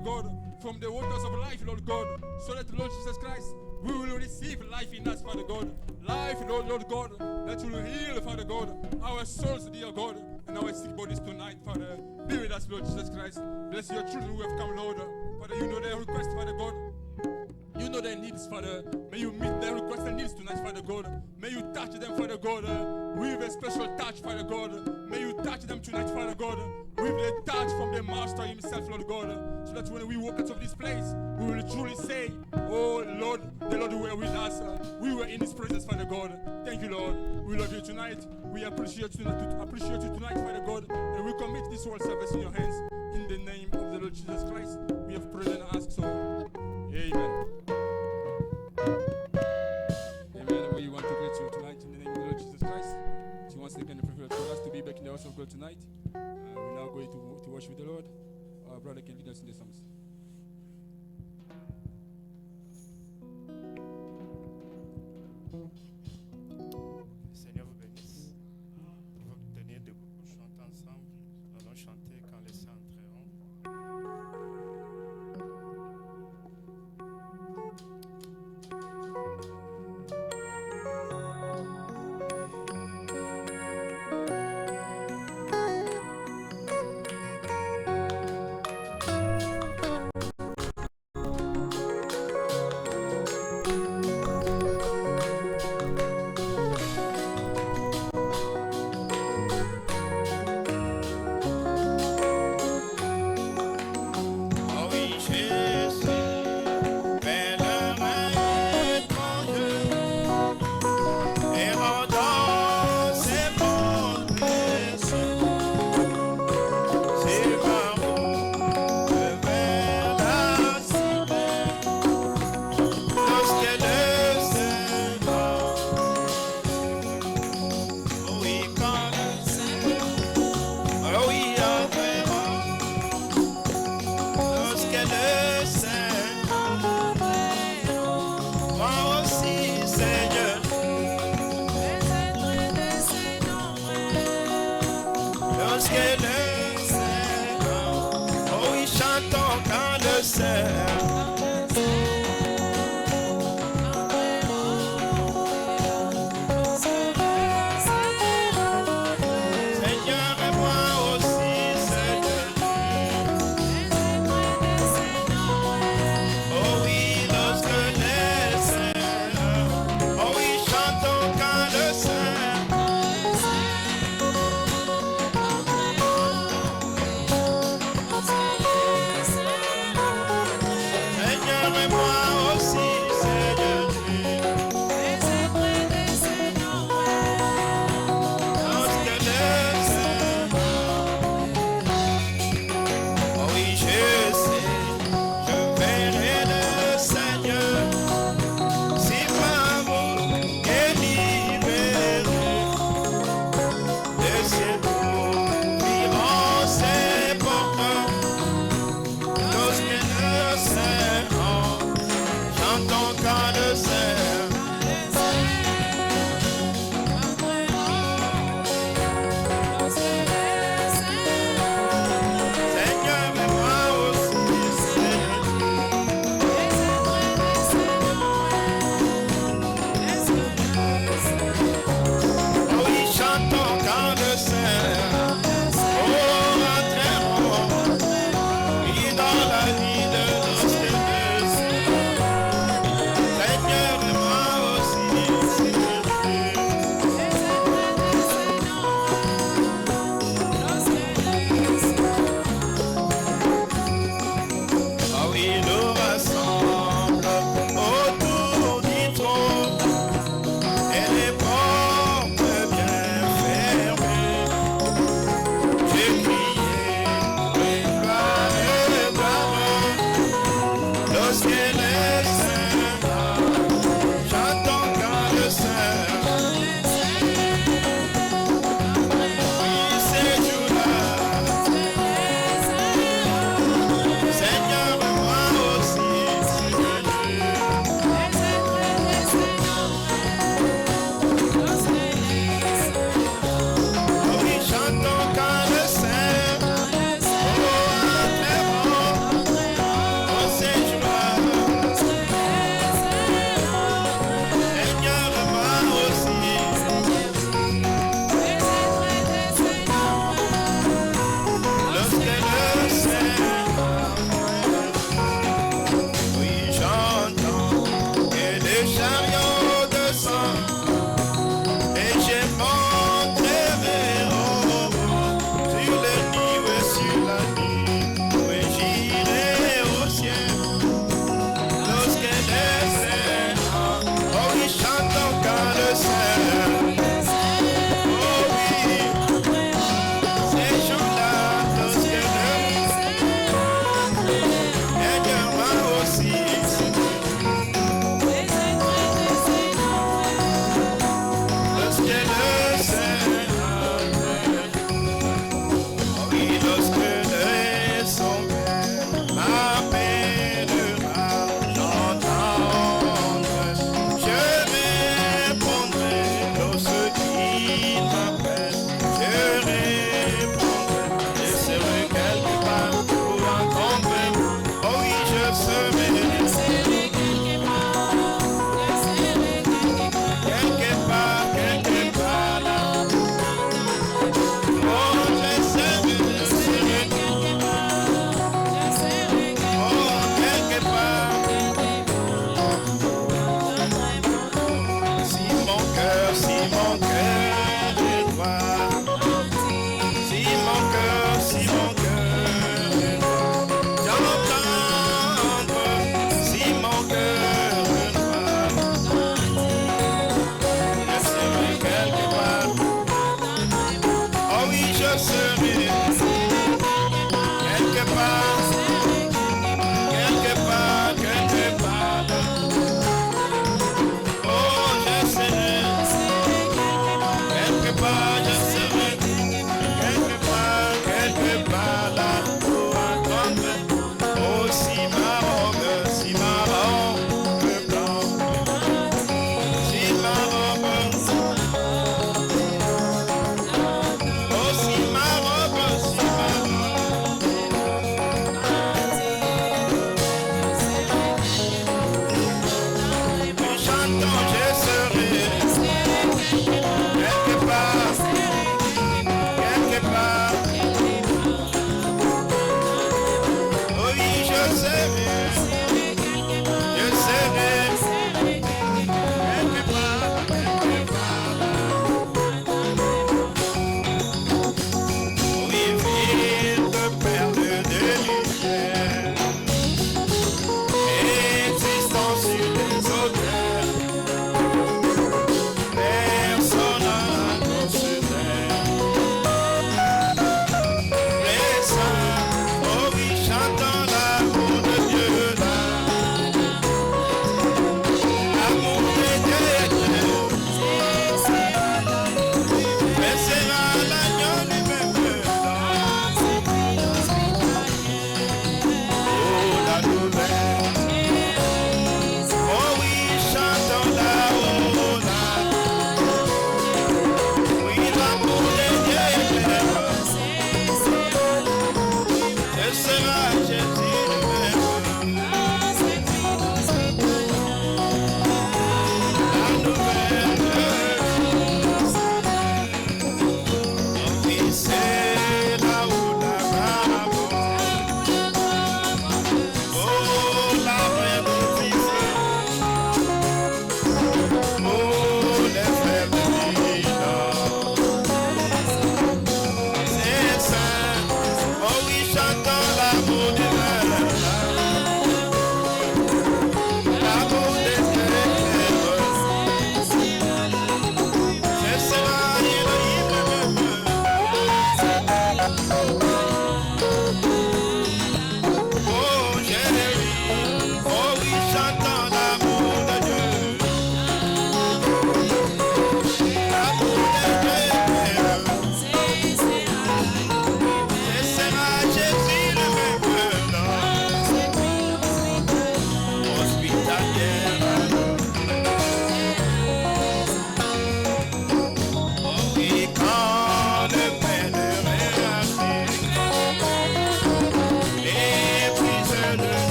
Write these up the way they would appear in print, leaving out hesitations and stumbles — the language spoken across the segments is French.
Father God, from the waters of life, Lord God, so that, Lord Jesus Christ, we will receive life in us, Father God. Life, Lord God, that will heal, Father God, our souls, dear God, and our sick bodies tonight, Father. Be with us, Lord Jesus Christ. Bless your children who have come, Lord. Father, you know their request, Father God. You know their needs, Father. May you meet their requests and needs tonight, Father God. May you touch them, Father God, with a special touch, Father God. May you touch them tonight, Father God, with a touch from the Master himself, Lord God, so that when we walk out of this place, we will truly say, oh Lord, the Lord were with us. We were in his presence, Father God. Thank you, Lord. We love you tonight. We appreciate you tonight, Father God, and we commit this whole service in your hands. In the name of the Lord Jesus Christ, we have prayed and asked so. Amen. Amen. We want to greet you tonight in the name of the Lord Jesus Christ. So once again, the privilege for us to be back in the house of God tonight. We're now going to worship the Lord. Our brother can lead us in the songs. Le Seigneur vous bénisse. Pour vous tenir debout pour chanter ensemble. Nous allons chanter quand les saints entreront.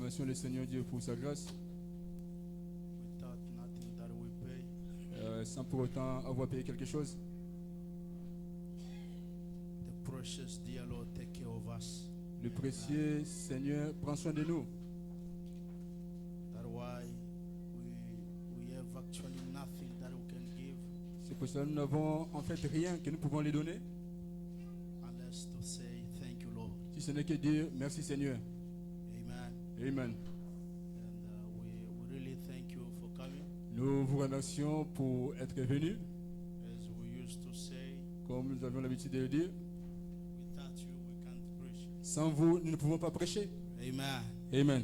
Remercions le Seigneur Dieu pour sa grâce, without nothing that we pay. sans pour autant avoir payé quelque chose. The precious dear Lord take care of us. Le précieux Seigneur prend soin de nous. That's why we have actually nothing that we can give C'est pour cela que nous n'avons en fait rien que nous pouvons lui donner, unless to say thank you, Lord. si ce n'est que dire merci Seigneur. Amen. Amen. And we really thank you for coming. Nous vous remercions pour être venus. As we used to say, Comme nous avions l'habitude de le dire, without you we can't preach. sans vous, nous ne pouvons pas prêcher. Amen. Amen.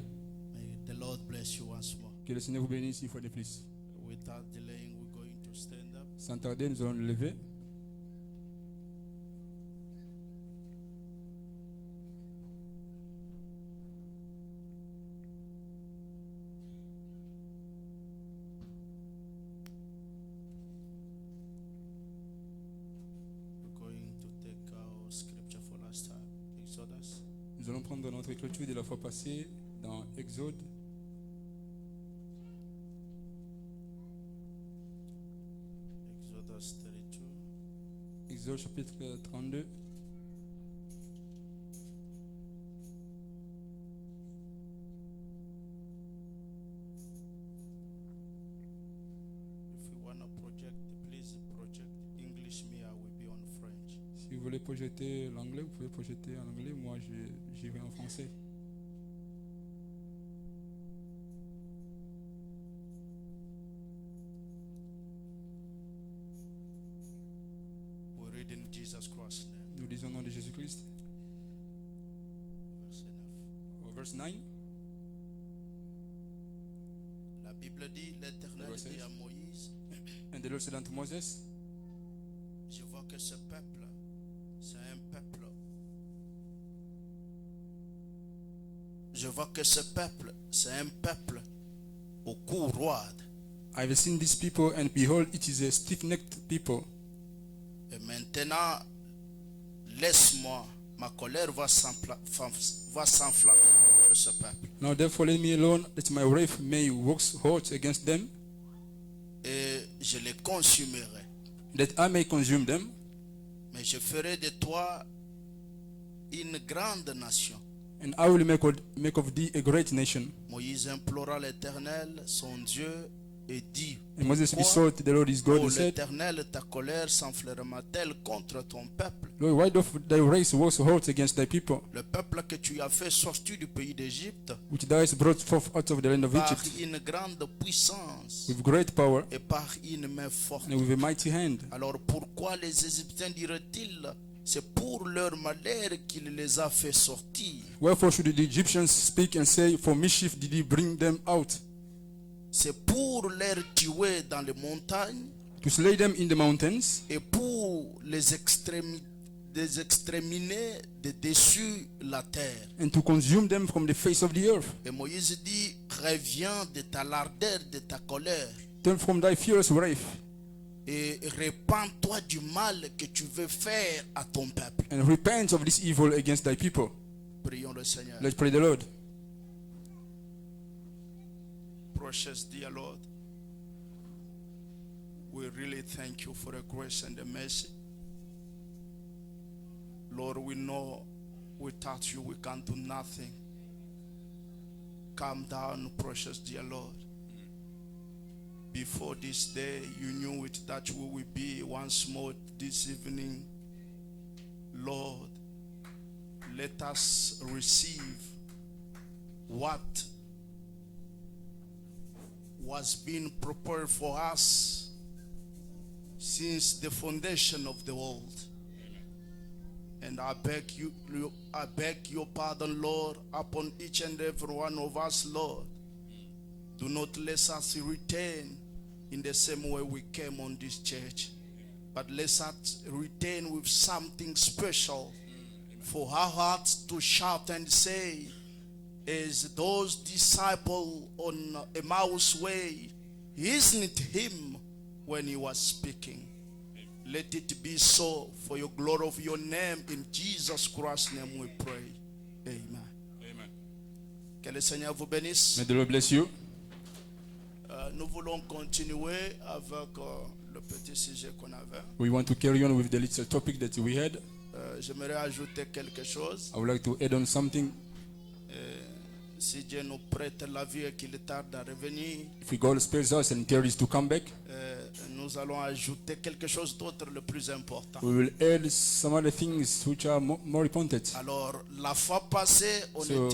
May the Lord bless you once more. Que le Seigneur vous bénisse une fois de plus. Without delaying, we're going to stand up. Sans tarder, nous allons nous lever. We're going to take our scripture for last time, Exodus. Nous allons prendre notre écriture de la fois passée dans Exode, Exodus 32. Exode chapitre 32. If you want to project, please project English. Me, I will be on French. Si vous voulez projeter l'anglais, vous pouvez projeter en anglais. Moi, j'irai en français. We read in Jesus Christ's name. Nous lisons au nom de Jésus-Christ. Verse 9. Au verse 9. La Bible dit, l'Éternel Verse dit 6. à Moïse, And the Lord said unto Moses, je vois que ce peuple, c'est un peuple. Je vois que ce peuple, c'est un peuple au cou roide. I have seen these people, and behold, it is a stiff-necked people. Et maintenant, laisse-moi, ma colère va s'enflammer de ce peuple. Now therefore let me alone, that my wrath may wax hot against them, Et je les consumerai. that I may consume them. Mais je ferai de toi une grande nation. And I will make of thee a great nation. Moïse implora l'Éternel, son Dieu, et dit, And Moses pourquoi, besought the Lord his God ô and said, l'Éternel, ta colère s'enflammera-t-elle contre ton peuple, Lord, why doth thy wrath wax hot against thy people, le peuple que tu as fait sortir du pays d'Égypte, which thou hast brought forth out of the land of par Egypt, une grande puissance with great power et par une main forte. and with a mighty hand? Alors pourquoi les Égyptiens diraient-ils, c'est pour leur malheur qu'il les a fait sortir? Wherefore should the Egyptians speak and say, For mischief did he bring them out, C'est pour les tuer dans les montagnes to slay them in the mountains, et pour les exterminer de dessus la terre. and to consume them from the face of the earth. Et Moïse dit, reviens de ta l'ardeur, de ta colère, Turn from thy furious wrath, et repens-toi du mal que tu veux faire à ton peuple. and repent of this evil against thy people. Prions le Seigneur. Let's pray the Lord. Precious dear Lord, we really thank you for the grace and the mercy. Lord, we know without you we can do nothing. Calm down, precious dear Lord. Before this day, you knew it that we will be once more this evening. Lord, let us receive what was being prepared for us since the foundation of the world. And I beg your pardon, Lord, upon each and every one of us, Lord. Do not let us return in the same way we came on this church, but let us return with something special for our hearts to shout and say, as those disciples on Emmaus way, isn't it him when he was speaking? Let it be so for your glory of your name. In Jesus Christ's name we pray. Amen. Amen. Que le Seigneur vous bénisse. May the Lord bless you. Nous voulons continuer avec le petit sujet qu'on avait. We want to carry on with the little topic that we had. J'aimerais ajouter quelque chose. I would like to add on something. Si Dieu nous prête la vie et qu'il tarde à revenir, If God spares us and tarries to come back, nous allons ajouter quelque chose d'autre le plus important. we will add some other things which are more important. Alors, la fois passée, So-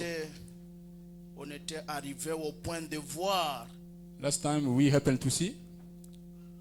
on était arrivé au point de voir, Last time we happened to see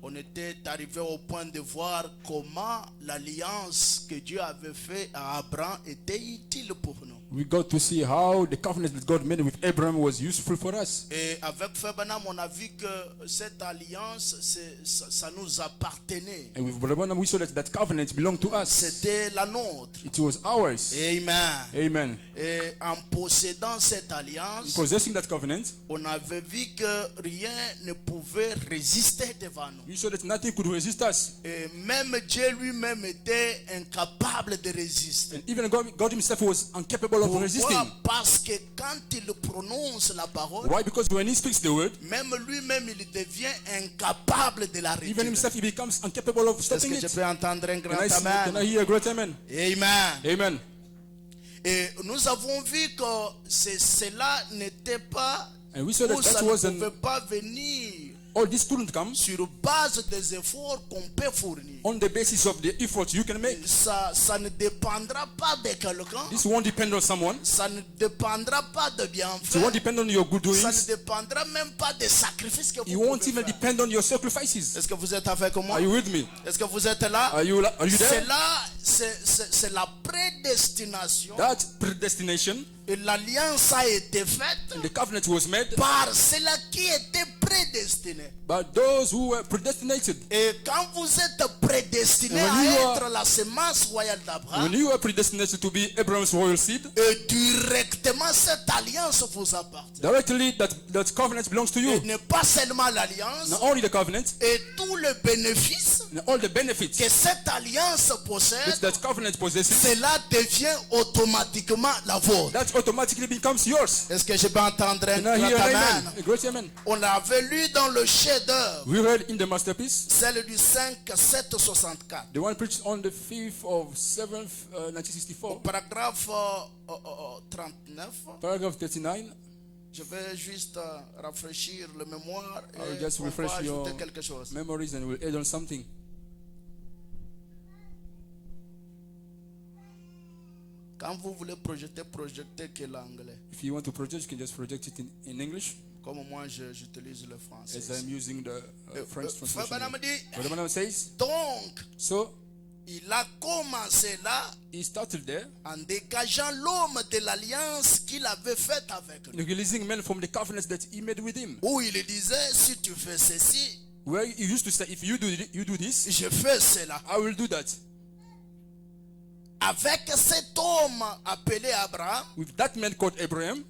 on était arrivé au point de voir comment l'alliance que Dieu avait faite à Abraham était utile pour nous. we got to see how the covenant that God made with Abraham was useful for us. Et avec Febanam, on a vu que cette alliance, ça nous appartenait. And with Brother Branham, we saw that that covenant belonged to us. C'était la nôtre. It was ours. Amen. Amen. Et en possédant cette alliance, Possessing that covenant, on avait vu que rien ne pouvait résister devant nous. we saw that nothing could resist us. Et même Dieu lui-même était incapable de résister. And even God himself was incapable of resisting. Pourquoi? Parce que quand il prononce la parole, Why? Because when he speaks the word, même lui-même il devient incapable de la even retirer. himself he becomes incapable of Est-ce stopping que je it. peux entendre un grand Can I amen? hear a great amen? Amen. Amen. Et nous avons vu que cela n'était pas, And we saw that ou ça that ne wasn't, pouvait pas venir all this couldn't come sur base des efforts qu'on peut fournir. on the basis of the effort you can make. Ça ne dépendra pas de quelqu'un. This won't depend on someone. Ça ne dépendra pas de It bienfaits. won't depend on your good Ça ne doings. dépendra même pas des sacrifices que It vous won't pouvez even faire. depend on your sacrifices. Est-ce que vous êtes avec moi? Are you with me? Est-ce que vous êtes là? Are you there? C'est là, c'est la prédestination. That predestination Et l'alliance a été faite and the covenant was made par ceux-là qui étaient prédestinés. by those who were predestinated. Et quand vous êtes prédestiné And à when you are- être la semence royale When d'Abraham, you are predestinated to be Abraham's royal seed, et directement cette alliance vous appartient. directly that covenant belongs to Et you. ne pas seulement l'alliance, Not only the covenant, et tout le bénéfice and all the benefits que cette alliance which possède, that covenant possesses, cela devient automatiquement la vôtre. that automatically becomes yours. Est-ce que je peux entendre un Can I hear grand an amen? amen? A great amen. On avait lu dans le chef-d'œuvre, We read in the masterpiece, celle du 5-7-64, the one preached on the 5th of 7th, 1964, paragraphe 39. paragraph 39. Je vais juste rafraîchir le mémoire I will et just on va refresh your ajouter quelque chose. memories and we'll add on something. Quand vous voulez projeter que l'anglais. If you want to project, you can just project it in English, Comme moi, j'utilise le français. as I'm using the French Frère translation. Branham dit, Brother Branham says, donc, so il a commencé là he started there, en dégageant l'homme de l'alliance qu'il avait faite avec nous. releasing men from the covenants that he made with him. Où il disait, si tu fais ceci, Where he used to say, if you do this, je fais cela. I will do that. Avec cet homme appelé Abraham, With that man called Abraham,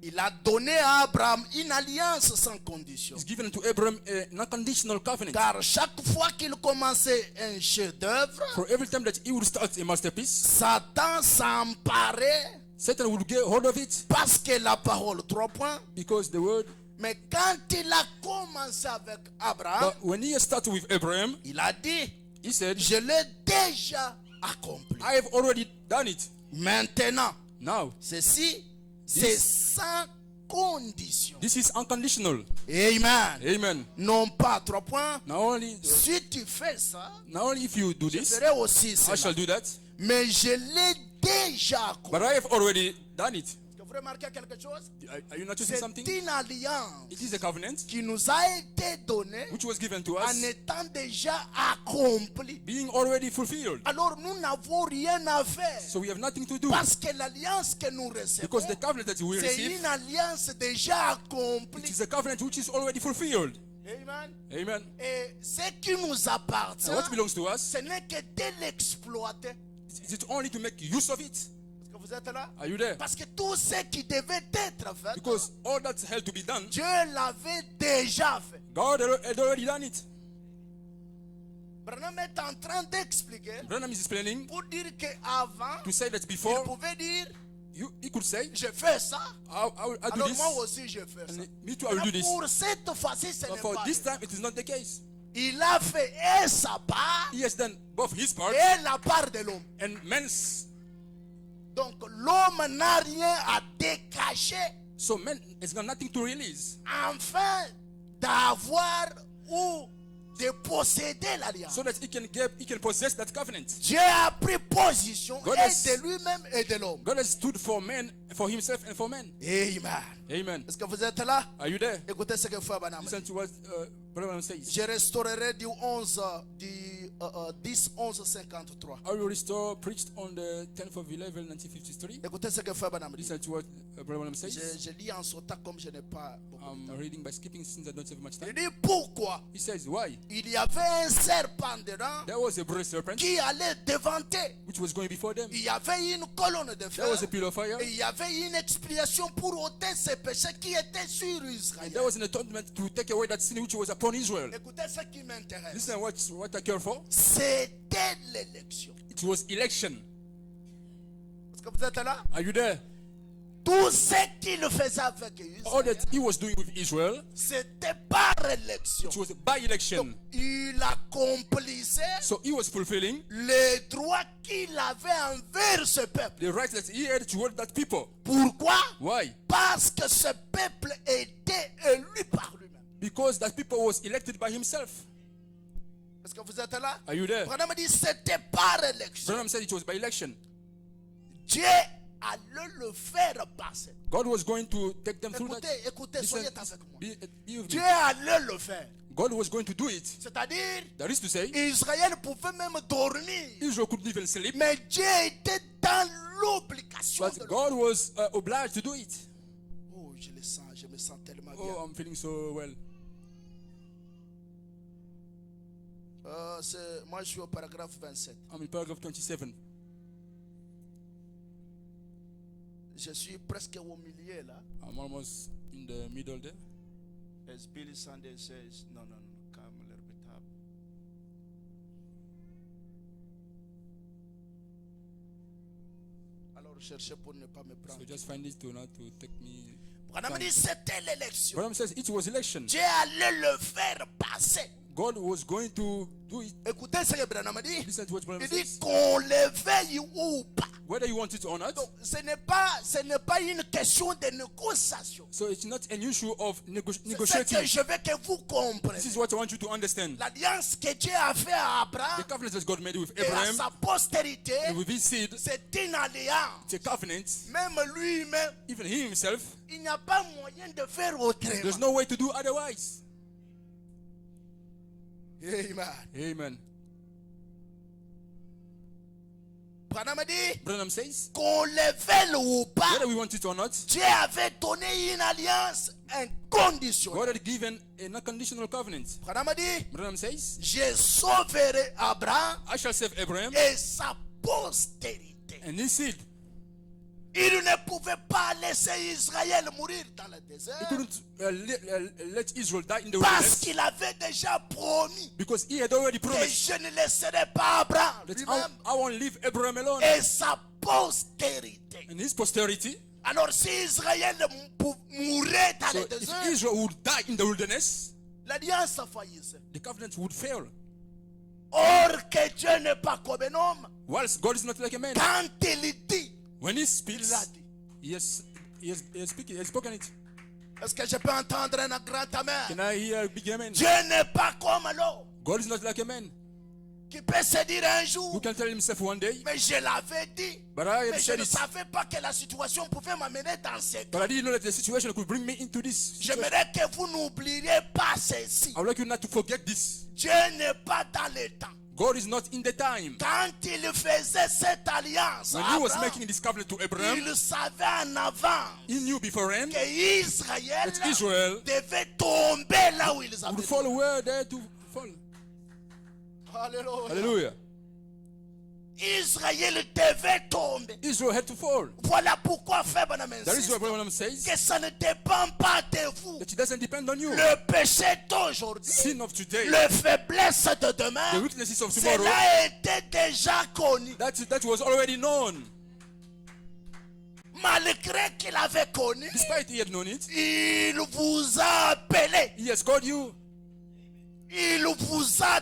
il a donné à Abraham une alliance sans condition. he's given to Abraham an unconditional covenant. Car chaque fois qu'il commençait un chef-d'œuvre, For every time that he would start a masterpiece, Satan s'emparait Satan would get hold of it parce que la parole, 3 points. because the word. Mais quand il a commencé avec Abraham, But when he started with Abraham, il a dit, he said, je l'ai déjà accompli. I have already done it. Maintenant, Now, ceci, c'est sans condition. this is unconditional. Amen. Amen. Non pas 3 points. Not only, Si tu fais ça, if you do je this, ferai aussi I cela. shall do that. Mais je l'ai déjà accompli. But I have already done it. Est-ce que vous remarquez quelque chose? Are you noticing C'est something? une alliance It is a covenant qui nous a été donnée which was given to en us, étant déjà accomplie. being already fulfilled. Alors nous n'avons rien à faire. So we have nothing to do Parce que l'alliance que nous recevons, because the covenant that we c'est receive, une alliance déjà it accomplie. is a covenant which is already fulfilled. Amen. Amen. Et ce qui nous appartient, And what belongs to us, ce n'est que de l'exploiter. is it only to make use of it? Est-ce que vous êtes là? Are you there? Parce que tout ce qui devait être fait, Because all that had to be done, Dieu l'avait déjà fait. God had already done it. Branham est en train d'expliquer Branham is explaining pour dire qu'avant, to say that il before, pouvait dire, he could say, je fais ça. I'll do Alors this. moi aussi je fais ça. And me too, I will do Mais this. pour cette fois-ci, ce But n'est for pas this le time, it is not the case. Il a fait et sa part He has done both his part et la part de l'homme. and man's. Donc l'homme n'a rien à décacher So man has got nothing to release. afin d'avoir ou de posséder l'alliance. So that he can possess that covenant. Dieu a pris position God et has- de lui-même et de l'homme. God has stood for man, for himself and for man. Amen. Amen. Est-ce que vous êtes là? Are you there? Écoutez ce que Frère Branham dit. Listen to what Brother Branham says. Je restaurerai du 11 du 10 11 53. I will restore, preached on the 10th of 11, 1953. Écoutez ce que Frère Branham dit. Listen to what Brother Branham says. Je lis en sautant comme je n'ai pas beaucoup de I'm temps. reading by skipping since I don't have much Il time. dit pourquoi He says, why? il y avait un serpent dedans There was a brass serpent qui allait devanter. which was going before them. Il y avait une colonne de There was feu. a pillar of fire. Et il y avait une expiation pour ôter ces péchés qui étaient sur And Israël. there was an atonement to take away that sin which was upon Israel. Écoutez ce qui m'intéresse. Listen, what I care for? C'était l'élection. It was election. Est-ce que vous êtes là? Are you there? Tout ce qu'il faisait avec All Israël, that he was doing with Israel, c'était par élection. it was by election. Il accomplissait So he was fulfilling les droits qu'il avait envers ce peuple. the rights that he had toward that people. Pourquoi? Why? Parce que ce peuple était élu par lui-même. Because that people was elected by himself. Est-ce que vous êtes là? Are you there? Branham dit c'était par élection. Branham said it was by election. Dieu allait le faire passer. God was going to take them through that. Écoutez, écoutez, Listen, soyez avec moi. be with Dieu me. allait le faire. God was going to do it. C'est-à-dire, That is to say, Israël pouvait même dormir. Israel couldn't even sleep, Mais Dieu était dans l'obligation de but le God was obliged to do it. Oh, je le sens, je me sens tellement bien. Oh, I'm feeling so well. Moi, je suis au paragraphe 27. I'm in paragraph 27. Je suis presque au milieu là. I'm almost in the middle there. As Billy Sunday says, no, come a little bit up. Alors, cherchez pour ne pas me prendre. So just find this to not to take me. Branham dit c'était l'élection. Branham says it was election. Dieu allait le faire passer. God was going to do it. Écoutez ce que Branham dit. Listen to what Branham Il dit says. qu'on le veuille ou pas. Whether you want it or not. Donc, ce n'est pas une question de négociation. So it's not an issue of C'est ce que negotiating. je veux que vous compreniez. This is what I want you to understand. L'alliance que Dieu a fait à Abraham The covenant that God made with et à Abraham sa postérité, and with his seed, c'est une alliance. it's a covenant. Même lui-même, Even he himself, il n'y a pas moyen de faire autrement. there's no way to do otherwise. Amen. Amen. Branham dit Branham says, qu'on le veuille ou pas, whether we want it or not, Dieu avait donné une alliance inconditionnelle. God had given an unconditional covenant. Branham dit, Branham says, je sauverai Abraham I shall save Abraham et sa postérité. and his seed. Il ne pouvait pas laisser Israël mourir dans le He désert couldn't let Israel die in the parce wilderness qu'il avait déjà promis because he had already que promised je ne laisserai pas Abraham that lui-même I won't leave Abraham alone et sa postérité. and his posterity. Alors si Israël mourait dans So le if désert, Israel would die in the wilderness, l'alliance faillissait. the covenant would fail. Or que Dieu n'est pas comme un homme, Whilst God is not like a man. quand il dit, When he il speaks, l'a dit. he has spoken it. Est-ce que je peux entendre un grand amen? Can I hear a big amen? Dieu n'est pas comme l'homme God is not like a man qui peut se dire un who jour, can tell himself one day, mais je l'avais dit. but I Mais have je said ne it. savais pas que la situation pouvait m'amener dans ces cas. But I didn't know that the situation could bring me into this situation. J'aimerais que vous n'oubliez pas ceci. I would like you not to forget this. Dieu n'est pas dans le temps. God is not in the time. Quand il faisait cette alliance, When he was Abraham, making this covenant to Abraham, il savait en avant he knew beforehand que Israël that Israel devait tomber là où ils avaient would fall where they had to fall. Alléluia. Hallelujah. Israël devait tomber. Israel had to fall. Voilà pourquoi Frère Branham That is insiste what Branham says, que ça ne dépend pas de vous. that it doesn't depend on you. Le péché d'aujourd'hui, Sin of today, le faiblesse de the demain, weaknesses of tomorrow, cela était déjà connu. that was already known. malgré qu'il avait connu, Despite he had known it, il vous a appelé, he has called you, il vous a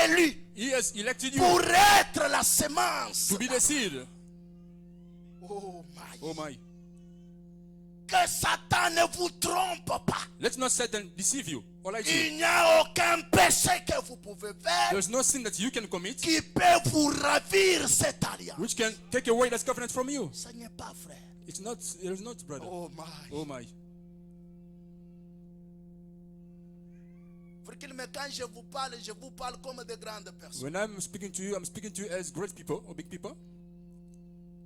élu he has elected you pour être la semence. to be the seed. Oh my. Oh my. Que Satan ne vous trompe pas. Let not Satan deceive you or lie to you. Il n'y a aucun péché que vous pouvez faire There's no sin that you can commit qui peut vous ravir cette alliance. which can take away that covenant from you. Ce n'est pas frère. It is not, brother. Oh my. Oh my. Mais quand je vous parle comme de grandes personnes. When I'm speaking to you as great people or big people.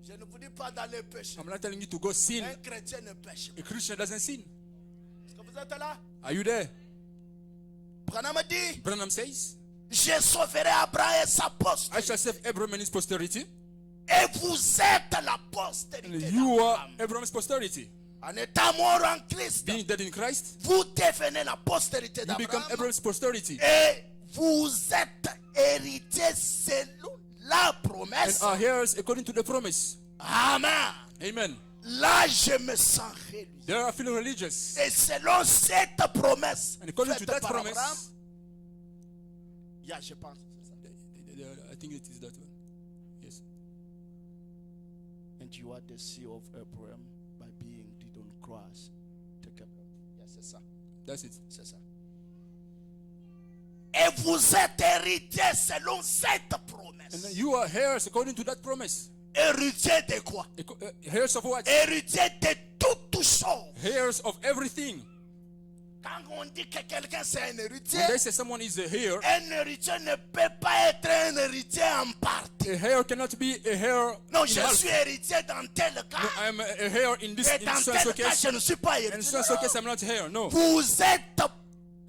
Je ne vous dis pas d'aller pécher. I'm not telling you to go sin. Un chrétien ne pêche pas. A Christian doesn't sin. Est-ce que vous êtes là? Are you there? Branham dit, Branham says, je sauverai Abraham et sa I postérité. shall save Abraham and his posterity. Et vous êtes la postérité And you are d'Abraham. Abraham's posterity. En étant mort en Christ, Being dead in Christ, vous devenez la postérité you become d'Abraham. Abraham's posterity. Et vous êtes héritier selon la And promesse. are heirs according to the promise. Amen. Amen. Là, je me sens religieux. They are feeling religious. Et selon cette promesse, And according to faite that par promise, Abraham, je pense. c'est ça. I think it is that one. Yes. And you are the seed of Abraham by being dead on cross. C'est ça. That's it. C'est ça. Et vous êtes héritier selon cette promesse. And you are heirs according to that promise. Héritier de quoi? Heirs of what? Héritier de toutes choses. Heirs of everything. Quand on dit que quelqu'un c'est un héritier, When they say someone is a heir, un héritier ne peut pas être un héritier en partie. a heir cannot be a heir. Non, in je half. suis héritier dans tel No, cas. I am a heir in this Et dans so tel cas, case. je ne suis pas And héritier. so case, I'm not heir. No. Vous êtes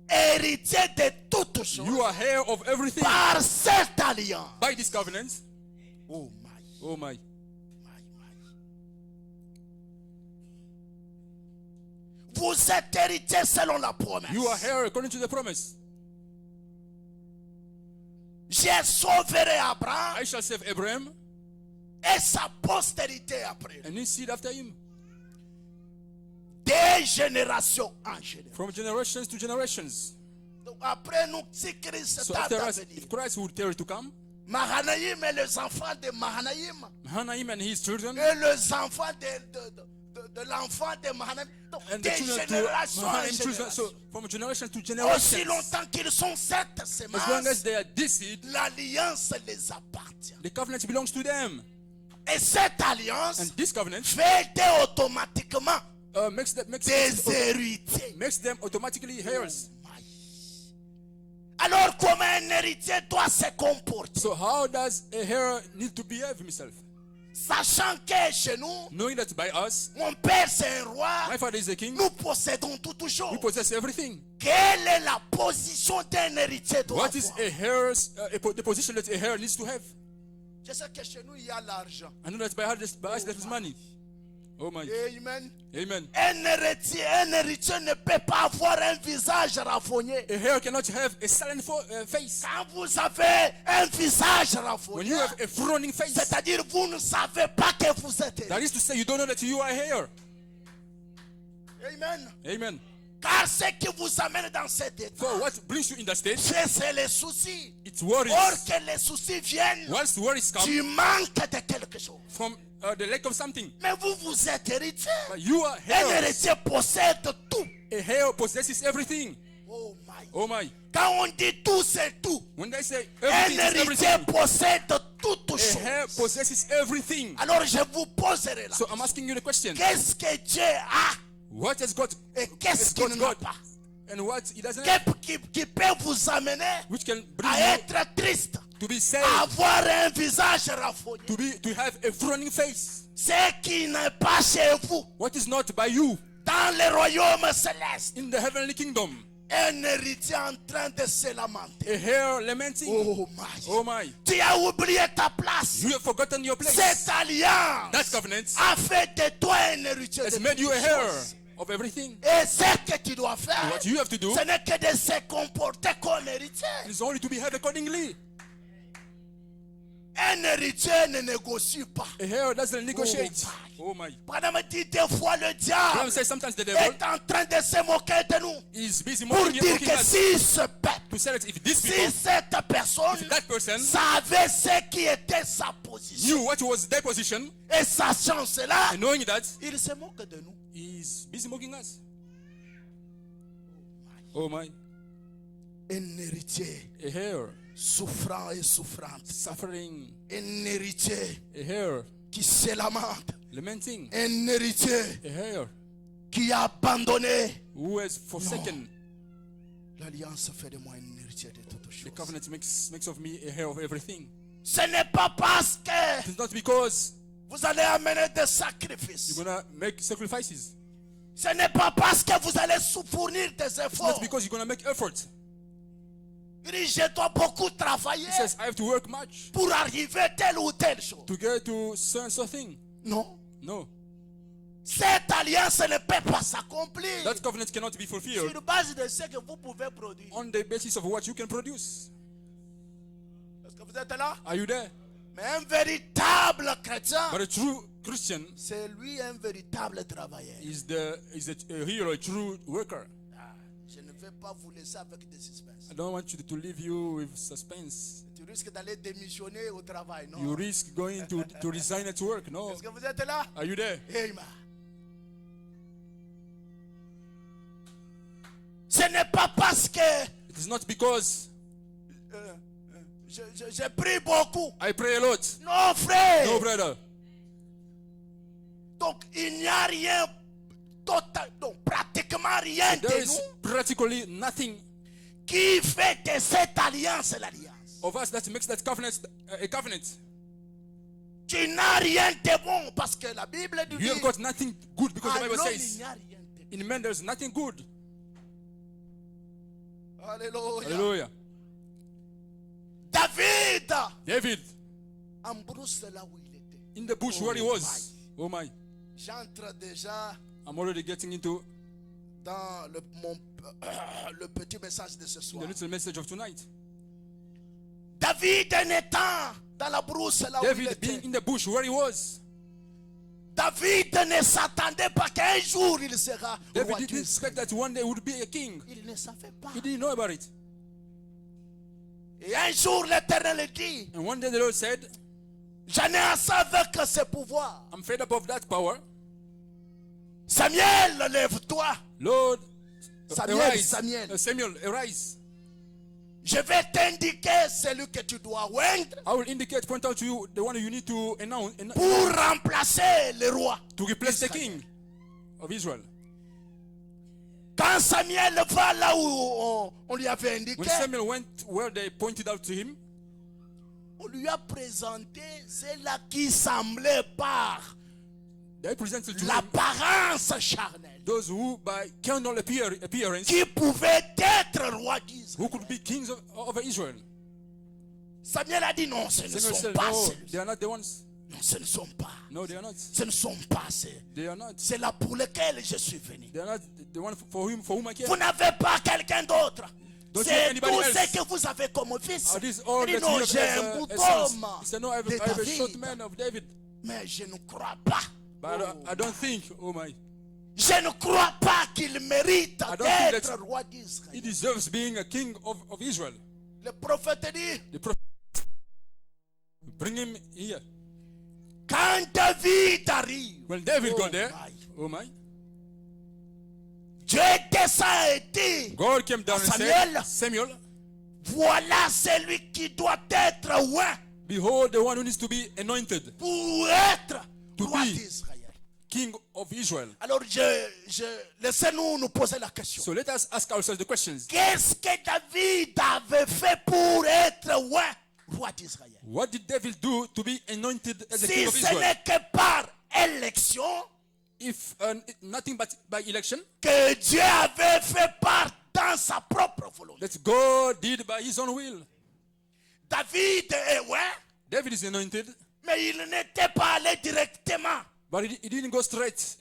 héritier de toutes choses You are heir of everything par cette alliance. by this covenant. Oh my. Oh my. Vous êtes héritier selon la promesse. You are heir according to the promise. Je sauverai Abraham I shall save Abraham et sa postérité après. and his seed after him. Des générations en génération. From generations to generations. Donc après nous, si Christ So tarde after à us, venir, if Christ would tarry to come, Mahanaïm et les enfants de Mahanaïm Hanaim and his children, et les enfants de l'enfant de Mahanaïm. Donc and the des children to générations en Hanaim children. génération. So from generation to Aussi generation, longtemps qu'ils sont cette as long as semence, they are this seed, l'alliance les appartient. the covenant belongs to them. Et cette alliance And this covenant fait automatiquement makes des héritiers. them automatically heirs. Alors comment un héritier doit se comporter? So how does a heir need to behave himself? Sachant que chez nous, Knowing that by us, mon père c'est un roi, my father is a king, nous possédons toutes choses. we possess everything. Quelle est la position d'un héritier doit What is avoir? a heir's the position that a heir needs to have? Je sais que chez nous il y a l'argent. I know that by us there is money. Oh my. Amen. Amen. Un héritier ne peut pas avoir un visage rafogné. A heir cannot have a silent face. Quand vous avez un visage When rafogné, you have a frowning face, c'est-à-dire vous ne savez pas que vous êtes héritier. that is to say you don't know that you are a heir. Amen. Amen. Car ce qui vous amène dans cet état, So what brings you in that state? c'est les soucis. It's worries. Or que les soucis viennent Once worries come du manque de quelque chose. from the lack of something, Mais vous êtes héritier. but you are Un heirs. héritier possède tout. A heir possesses everything. Oh my. Oh my. Quand on dit tout, c'est tout. When they say Un everything is héritier everything, possède toutes a heir choses. possesses everything. Alors je vous poserai là. So I'm asking you the question: Qu'est-ce que Dieu a what has God et qu'est-ce has qu'il got n'a God, pas? and what He doesn't have, Qui peut vous amener which can bring à you être triste, to be saved, à avoir un visage rafogné. to have a frowning face? Ce qui n'est pas chez vous What is not by you dans le royaume céleste. in the heavenly kingdom? Un héritier en train de se lamenter. A hair lamenting. Oh my. Oh my. Tu as oublié ta place. You have forgotten your place. Cette alliance That covenant a fait de toi un héritier has de made you a toutes hair choses. of everything. Et ce que tu dois faire, What you have to do ce n'est que de se comporter comme héritier. is only to behave accordingly. Un héritier ne négocie pas. A heir doesn't negotiate. Oh my. Branham dit des fois le diable Branham says sometimes the devil est en train de se moquer de nous is busy pour mocking dire que us si ce peuple, to say that if this si people, cette personne if that person savait ce qui était sa position knew what was their position, et sachant cela, and knowing that, il se moque de nous. he is busy mocking us. Oh my. Un héritier A heir souffrant et souffrante. suffering. Un héritier A heir qui se lamente. lamenting. Un héritier A heir qui a abandonné. who has forsaken. L'alliance fait de moi un héritier de toutes The choses. covenant makes of me a heir of everything. Ce n'est pas parce que It is not because vous allez amener des sacrifices. you're gonna make sacrifices. Ce n'est pas parce que vous allez fournir des It's efforts. not because you're gonna make effort. Il dit, je dois beaucoup travailler He says, I have to work much pour arriver à telle ou telle chose. to get to so and so thing. Non. No. Cette alliance ne peut pas s'accomplir That covenant cannot be fulfilled sur base de ce que vous pouvez produire. on the basis of what you can produce. Est-ce que vous êtes là? Are you there? Mais un véritable chrétien, But a true Christian c'est lui un véritable travailleur. is a hero, a true worker. Ah, je ne vais pas vous laisser avec des suspens. I don't want you to leave you with suspense. Tu risques d'aller démissionner au travail, non? You risk going to resign at work. No. Est-ce que vous êtes là? Are you there? Amen. Ce n'est pas parce que It is not because je prie beaucoup. I pray a lot. Non, frère. No, brother. Donc, il n'y a rien total, donc pratiquement rien There de is nous practically nothing qui fait de cette alliance l'alliance. of us that makes that covenant a covenant. Tu n'as rien de bon parce que la Bible dit You have got nothing good because the en Bible l'homme, il says n'y a rien de bon. in man there's nothing good. Alléluia. Hallelujah. David, en brousse là où il était. In the bush where he was. Oh my. J'entre déjà I'm already getting into dans le petit message de ce the soir. little message of tonight. David en étant dans la brousse là où il David était. being in the bush where he was. David ne s'attendait pas qu'un jour il sera roi David didn't d'Israël. expect that one day he would be a king. Il ne savait pas. He didn't know about it. Et un jour l'Éternel dit, And one day the Lord said, j'en ai assez avec ce pouvoir. I'm fed up of that power. Samuel, lève-toi. Lord, Samuel, arise. Samuel. Samuel, arise. Je vais t'indiquer celui que tu dois oindre I will indicate, point out to you the one you need to announce pour remplacer le roi. to replace the Israël. king of Israel. Quand Samuel va là où on lui avait indiqué, When Samuel went where they pointed out to him, on lui a présenté cela qui semblait par they presented to him l'apparence charnelle, those who by carnal appearance qui pouvait être roi d'Israël. who could be kings of Israel. Samuel a dit non, ce ne Samuel sont said, pas no, ceux. they are not the ones. Non, ce ne sont pas. No, they are not. Ce ne sont pas ceux. They are not. C'est là pour lequel je suis venu. They are not the one for whom I came. Vous n'avez pas quelqu'un d'autre. Don't you C'est have tout anybody else? ce que vous avez comme fils. Are these all Il dit that non, you j'ai have un as bout a sons? d'homme He said, no, I have de a short David. man of David. Mais je ne crois pas. But I don't think, oh my, Je ne crois pas qu'il mérite I don't think d'être that roi he d'Israël. deserves being a king of Israel. Le prophète dit, The prophet, bring him here. quand David arrive, When David oh got there, my, oh my, Dieu descend et dit, God came down and Samuel. said, Samuel, voilà celui qui doit être oint behold the one who needs to be anointed, pour être To roi be. d'Israël. king of Israel. Alors, laissez-nous nous poser la question. So let us ask ourselves the questions. Qu'est-ce que David avait fait pour être oint roi d'Israël? What did David do to be anointed as a Si king of ce Israel? n'est que par élection If nothing but by election, que Dieu avait fait part dans sa propre volonté. that God did by his own will. David est oint, David is anointed, mais il n'était pas allé directement but he didn't go straight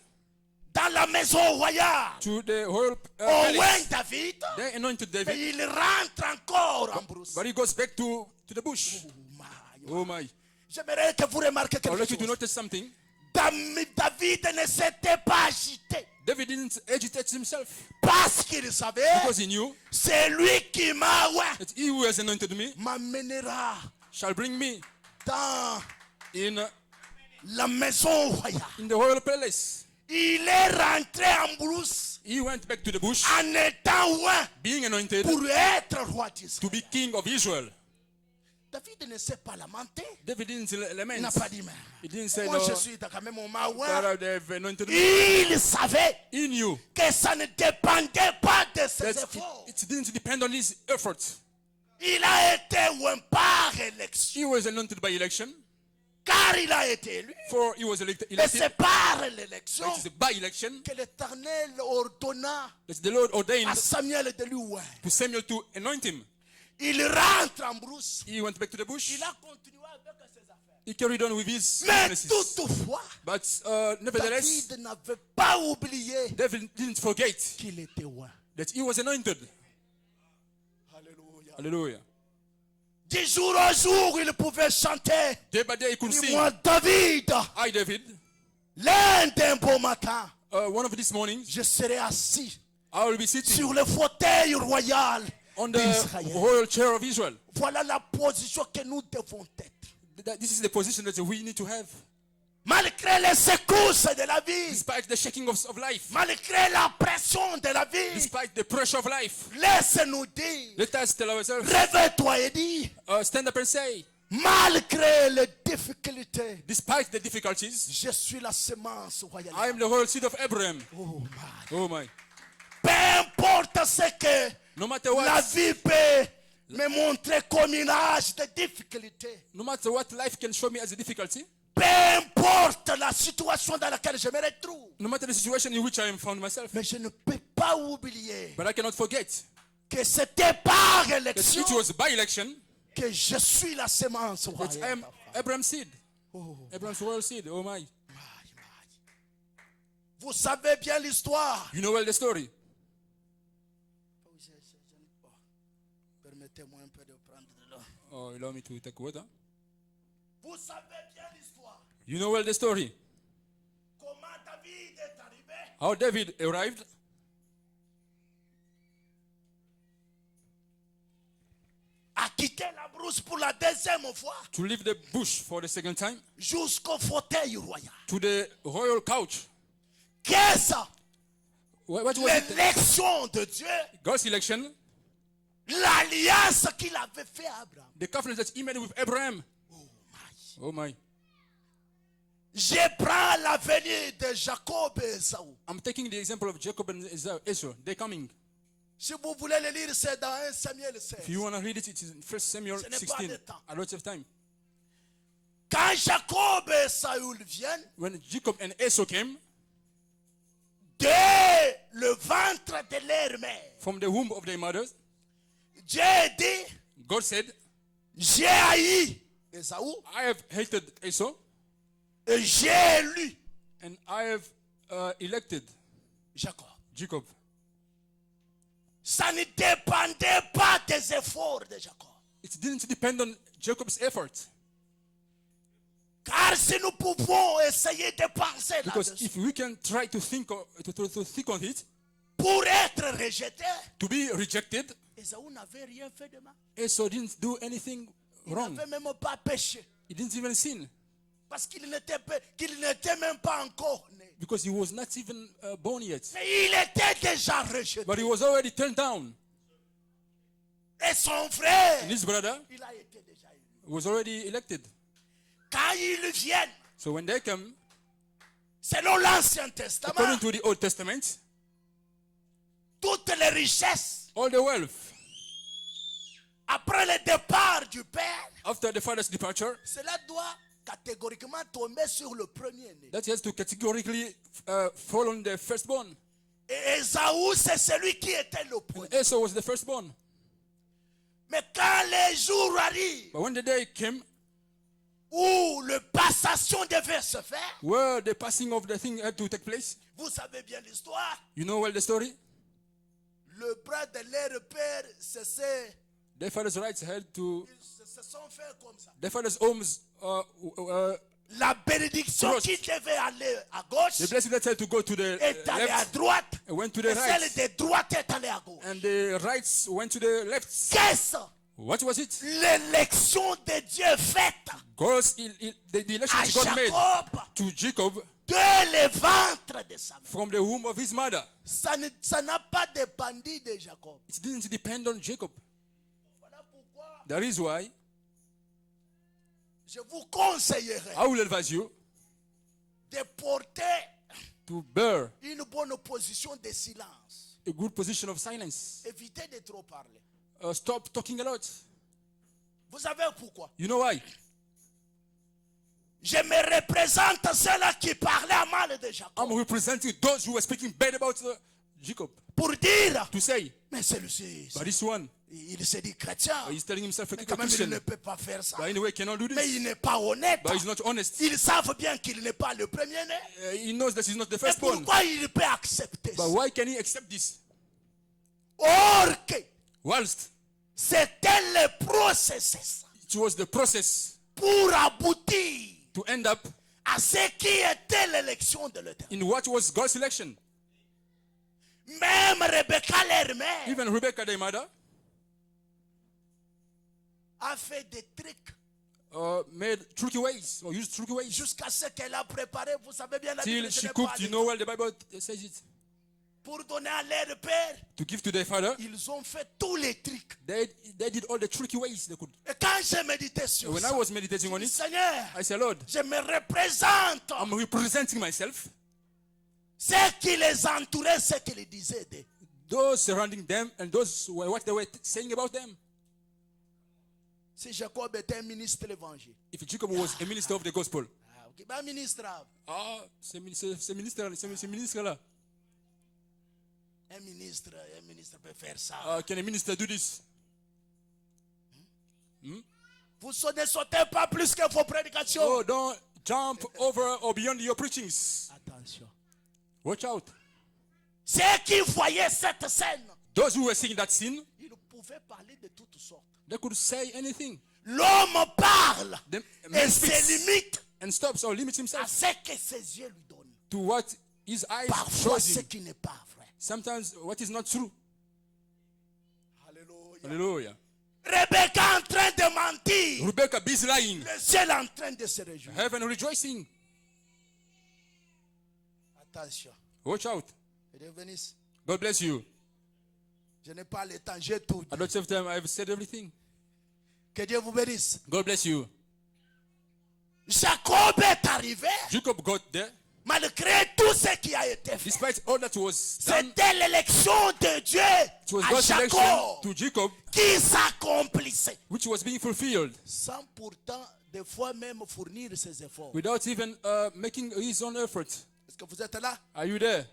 dans la maison royale. to the royal On oint palace. David, They anointed mais David, il rentre encore en brousse. but he goes back to the bush. Oh my. Oh my. J'aimerais que vous remarquiez I would quelque like you to chose. notice something. David ne s'était pas agité David didn't agitate himself parce qu'il savait, because he knew c'est lui qui m'a that he who has anointed me m'amènera shall bring me dans in la maison royale. the royal palace. Il est rentré en brousse He went back to the bush, en étant loin being anointed pour être roi to d'Israël. be king of Israel. David ne s'est pas lamenté. David didn't Il lament. n'a pas dit, mais He didn't say, moi no, je suis quand même au Maroc. God, they've anointed me. Il savait He knew que ça ne dépendait pas de ses that efforts. it didn't depend on his efforts. Il a été loin par élection, He was anointed by election, car il a été élu. for he was elected. Et c'est par l'élection It is by election que l'Éternel ordonna that the Lord ordained à Samuel de lui oindre. to Samuel to anoint him. Il rentre en brousse. He went back to the bush. Il a continué avec ses affaires. He carried on with his Mais businesses. toutefois, But nevertheless, David n'avait pas oublié David didn't forget qu'il était loin. that he was anointed. Alléluia. Hallelujah. Du jour au jour, il pouvait chanter. Day by day he could Et sing, moi, David, I, David, l'un d'un beau matin, one of these mornings, je serai assis I will be sitting sur le fauteuil royal on the d'Israël. royal chair of Israel. Voilà la position que nous devons être. This is the position that we need to have. Malgré les secousses de la vie, Despite the shaking of life, malgré la pression de la vie, despite the pressure of life, laisse-nous dire, let us tell ourselves, réveille-toi et dis, stand up and say, malgré les difficultés, despite the difficulties, je suis la semence royale. I am the royal seed of Abraham. Oh my. Oh my. Peu importe ce que No matter la what, vie peut me montrer comme une âge de difficulté, no matter what life can show me as a difficulty, peu importe la situation dans laquelle je me retrouve, no matter the situation in which I am found myself, mais je ne peux pas oublier but I cannot forget que c'était par that élection it was by election que je suis la semence that I royale. am Abraham's seed, Oh, Abraham's royal seed. Oh my. my, my. Vous savez bien l'histoire. You know well the story. Permettez-moi un peu de prendre de l'eau. Oh, allow me to take water. Vous savez bien l'histoire. You know well the story. Comment David est arrivé How David arrived à quitter la brousse pour la deuxième fois to leave the bush for the second time jusqu'au fauteuil royal. to the royal couch. Qu'est-ce? What was it? L'élection de Dieu, God's election, l'alliance qu'il avait fait à Abraham. the covenant that he made with Abraham. Oh my. Oh my. Je prends l'avenir de Jacob et Esaü. I'm taking the example of Jacob and Esau. They're coming. Si vous voulez le lire, c'est dans 1 Samuel If 16. you want to read it, it is in 1 Samuel Ce n'est pas 16. le temps. A lot of time. Quand Jacob et Esaü viennent, When Jacob and Esau came dès le ventre de leur mère, from the womb of their mothers, Dieu dit, God said, j'ai haï Esaü I have hated Esau et j'ai élu and I have elected Jacob. Jacob. Ça ne dépendait pas des efforts de Jacob. It didn't depend on Jacob's effort. Car si nous pouvons essayer de penser Because là-dessus, if we can try to think to think on it, pour être rejeté, to be rejected, Esaü n'avait rien fait de mal. Esau didn't do anything Il wrong. n'avait même pas péché. He didn't even sin Parce qu'il n'était même pas encore né. because he was not even born yet. Mais il était déjà rejeté. But he was already turned down. Et son frère, And his brother il a été déjà élu. was already elected. Quand ils viennent, So when they come, selon l'Ancien Testament, according to the Old Testament, toutes les richesses, all the wealth après le départ du Père, after the father's departure, cela doit catégoriquement tomber sur le premier-né. that has to categorically fall on the firstborn. Et Esaü, c'est celui qui était le premier. Esau was the firstborn. Mais quand les jours arrivent But when the day came où la passation devait se faire, where the passing of the thing had to take place, vous savez bien l'histoire, you know well the story. le bras de leur père, Their father's rights had to, ils se sont fait comme ça. their father's homes La bénédiction Cross. qui devait aller à gauche The blessing that said to go to the est allée à left droite. and went to Et the celle right. de droite est allée à gauche. And the rights went to the left. Qu'est-ce? What was it? L'élection de Dieu faite God's, the election à God made Jacob to Jacob de le ventre de sa mère. from the womb of his mother. Ça n'a pas dépendu de Jacob. It didn't depend on Jacob. Voilà pourquoi That is why je vous conseillerais I will advise you de porter to bear une bonne position de silence. a good position of silence. Évitez de trop parler. Stop talking a lot. Vous savez pourquoi? You know why? Je me représente ceux-là qui parlaient mal de Jacob. I'm representing those who were speaking bad about Jacob. Pour dire, To say, mais celui-ci, but this one, il se dit chrétien. he's telling himself a Mais quand même, il Christian. ne peut pas faire ça. But anyway, he cannot do Mais this. il n'est pas honnête. But he's not honest. Ils savent bien qu'il n'est pas le premier-né. He knows that he's not the Mais firstborn. pourquoi il peut accepter ça? But why can he accept this? Or que Whilst c'était le processus it was the process pour aboutir to end up à ce qui était l'élection de l'Éternel. in what was God's election. Même Rebecca, leur mère, Even Rebecca, their mother, a fait des trucs made tricky ways, or used tricky ways. jusqu'à ce qu'elle a préparé. Vous savez bien la Till Bible, je she n'ai pas cooked, you lu. know well the Bible says it. Pour donner à leur père, To give to their father, ils ont fait tous les trucs. they did all the tricky ways they could. Et quand j'ai médité sur When I ça, was meditating on je dis, it, Seigneur, I said, Lord, je me représente I'm representing myself, ceux qui les entouraient, ceux qui les disaient d'eux. those surrounding them, and those what they were saying about them. Si Jacob était un ministre de l'évangile, If Jacob was a minister of the gospel, ok, ben ministre, ce ministre-là, un ministre peut faire ça. can a minister do this? Vous ne sautez pas plus que vos prédications. Oh, don't jump over or beyond your preachings. Attention. Watch out. Ceux qui voyaient cette scène, Those who were seeing that scene, ils pouvaient parler de toutes sortes. they could say anything. L'homme parle The et man se speaks limite and stops or limits à himself ce que ses yeux lui donnent. to what his eyes Parfois, shows ce him. qui n'est pas vrai. Sometimes what is not true. Alléluia. Hallelujah. Rebecca en train de mentir. Rebecca busy lying. Le ciel en train de se réjouir. Heaven rejoicing. Attention. Watch out. Que Dieu bénisse. God bless you. Je n'ai pas le temps, j'ai tout At dit. that same time, I've said everything. Que Dieu vous bénisse. God bless you. Jacob est arrivé Jacob got there. malgré tout ce qui a été fait. Despite all that was done, C'était l'élection de Dieu it was à God's election Jacob to Jacob, qui s'accomplissait. which was being fulfilled Sans pourtant, des fois même fournir ses efforts. without even making his own effort. Est-ce que vous êtes là? Are you there?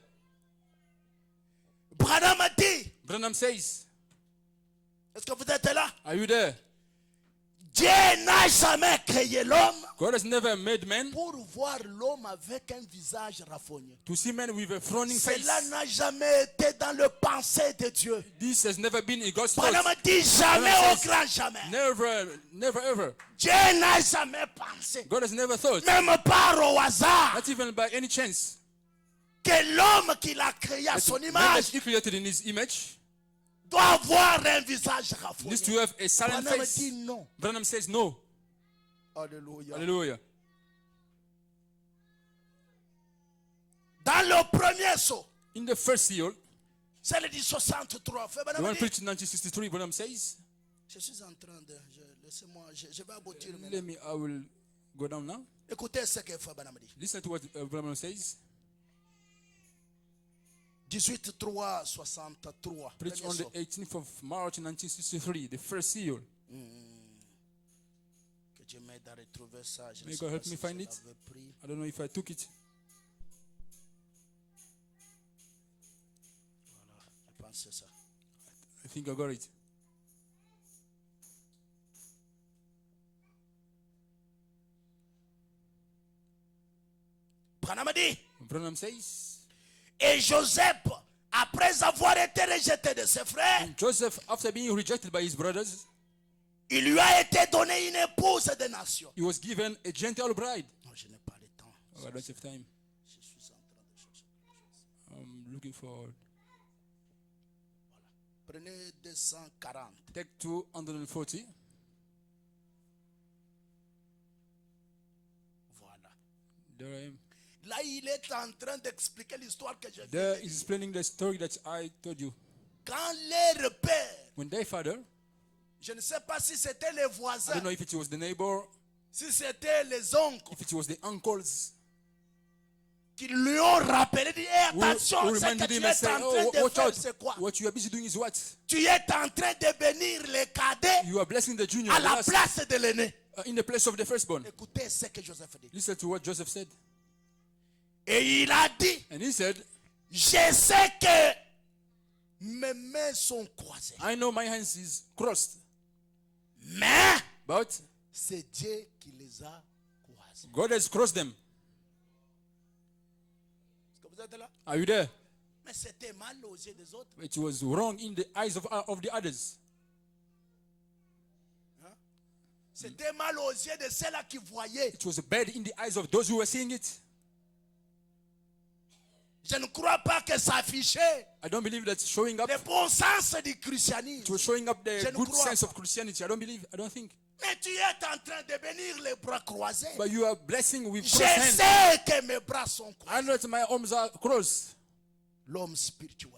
Branham a dit, Branham says, est-ce que vous êtes là? are you there? Dieu n'a jamais créé l'homme God has never made man pour voir l'homme avec un visage rafogné. to see man with a frowning face. Cela n'a jamais été dans le pensée de Dieu. This has never been in God's Branham thought. a dit jamais Branham au says, grand jamais. Never, never ever. Dieu n'a jamais pensé, God has never thought, même pas au hasard, not even by any chance, que l'homme qu'il a créé à son man image that he created in his image doit avoir un visage needs to rafogné. have a silent Branham face. dit non. Branham says no. Alléluia. Hallelujah. Dans le premier saut, In the first seal, celle du 63, fait the Branham one dit, preached in 1963, Branham says, je suis en train de, laissez-moi, je vais aboutir maintenant. let me, I will go down now. Écoutez ce que fait Branham dit. Listen to what Branham says. 18 3 63. Preached Premier on the saut. 18th of March 1963, the first seal. Que Dieu m'aide à retrouver ça. Je ne May sais God pas help si me je find it. l'avais pris. I don't know if I took it. Voilà, je pense que c'est ça. I think I got it. Branham a dit, Branham says, et Joseph, après avoir été rejeté de ses frères, and Joseph, after being rejected by his brothers, Il lui a été donné une épouse de nation. He was given a Gentile bride. Non, je n'ai pas le temps. Oh, I don't have time. Je suis en train de chercher quelque chose. I'm looking for. Prenez 240. Take 240. Voilà. There I am. Là, il est en train d'expliquer l'histoire que je viens There de is dire. explaining the story that I told you. Quand leur père, When their father, je ne sais pas si c'était les I voisins, don't know if it was the neighbor, si c'était les oncles, if it was the uncles, qui lui ont rappelé, dit, hey, who attention, ce que reminded tu him es and en said, train oh, de watch faire, out. c'est quoi? What you are busy doing is what? Tu es en train de bénir les cadets You are blessing the junior à the la last, place de l'aîné. in the place of the firstborn. Écoutez ce que Joseph dit. Listen to what Joseph said. Et il a dit, And he said, je sais que mes mains sont croisées. I know my hands is crossed, Mais but c'est Dieu qui les a croisés. God has crossed them. Est-ce que vous êtes là? Are you there? Mais c'était mal aux yeux des autres. It was wrong in the eyes of the others. Hein? C'était mal aux yeux de ceux-là qui voyaient. It was bad in the eyes of those who were seeing it. Je ne crois pas que ça affichait I don't believe that's showing up. le bon sens du It christianisme. was showing up Je the ne good crois sense pas. of Christianity. I don't think. Mais tu es en train de bénir les bras croisés. But you are blessing with Je crossed hands. sais que mes bras sont I croisés. know that my arms are crossed. L'homme spirituel,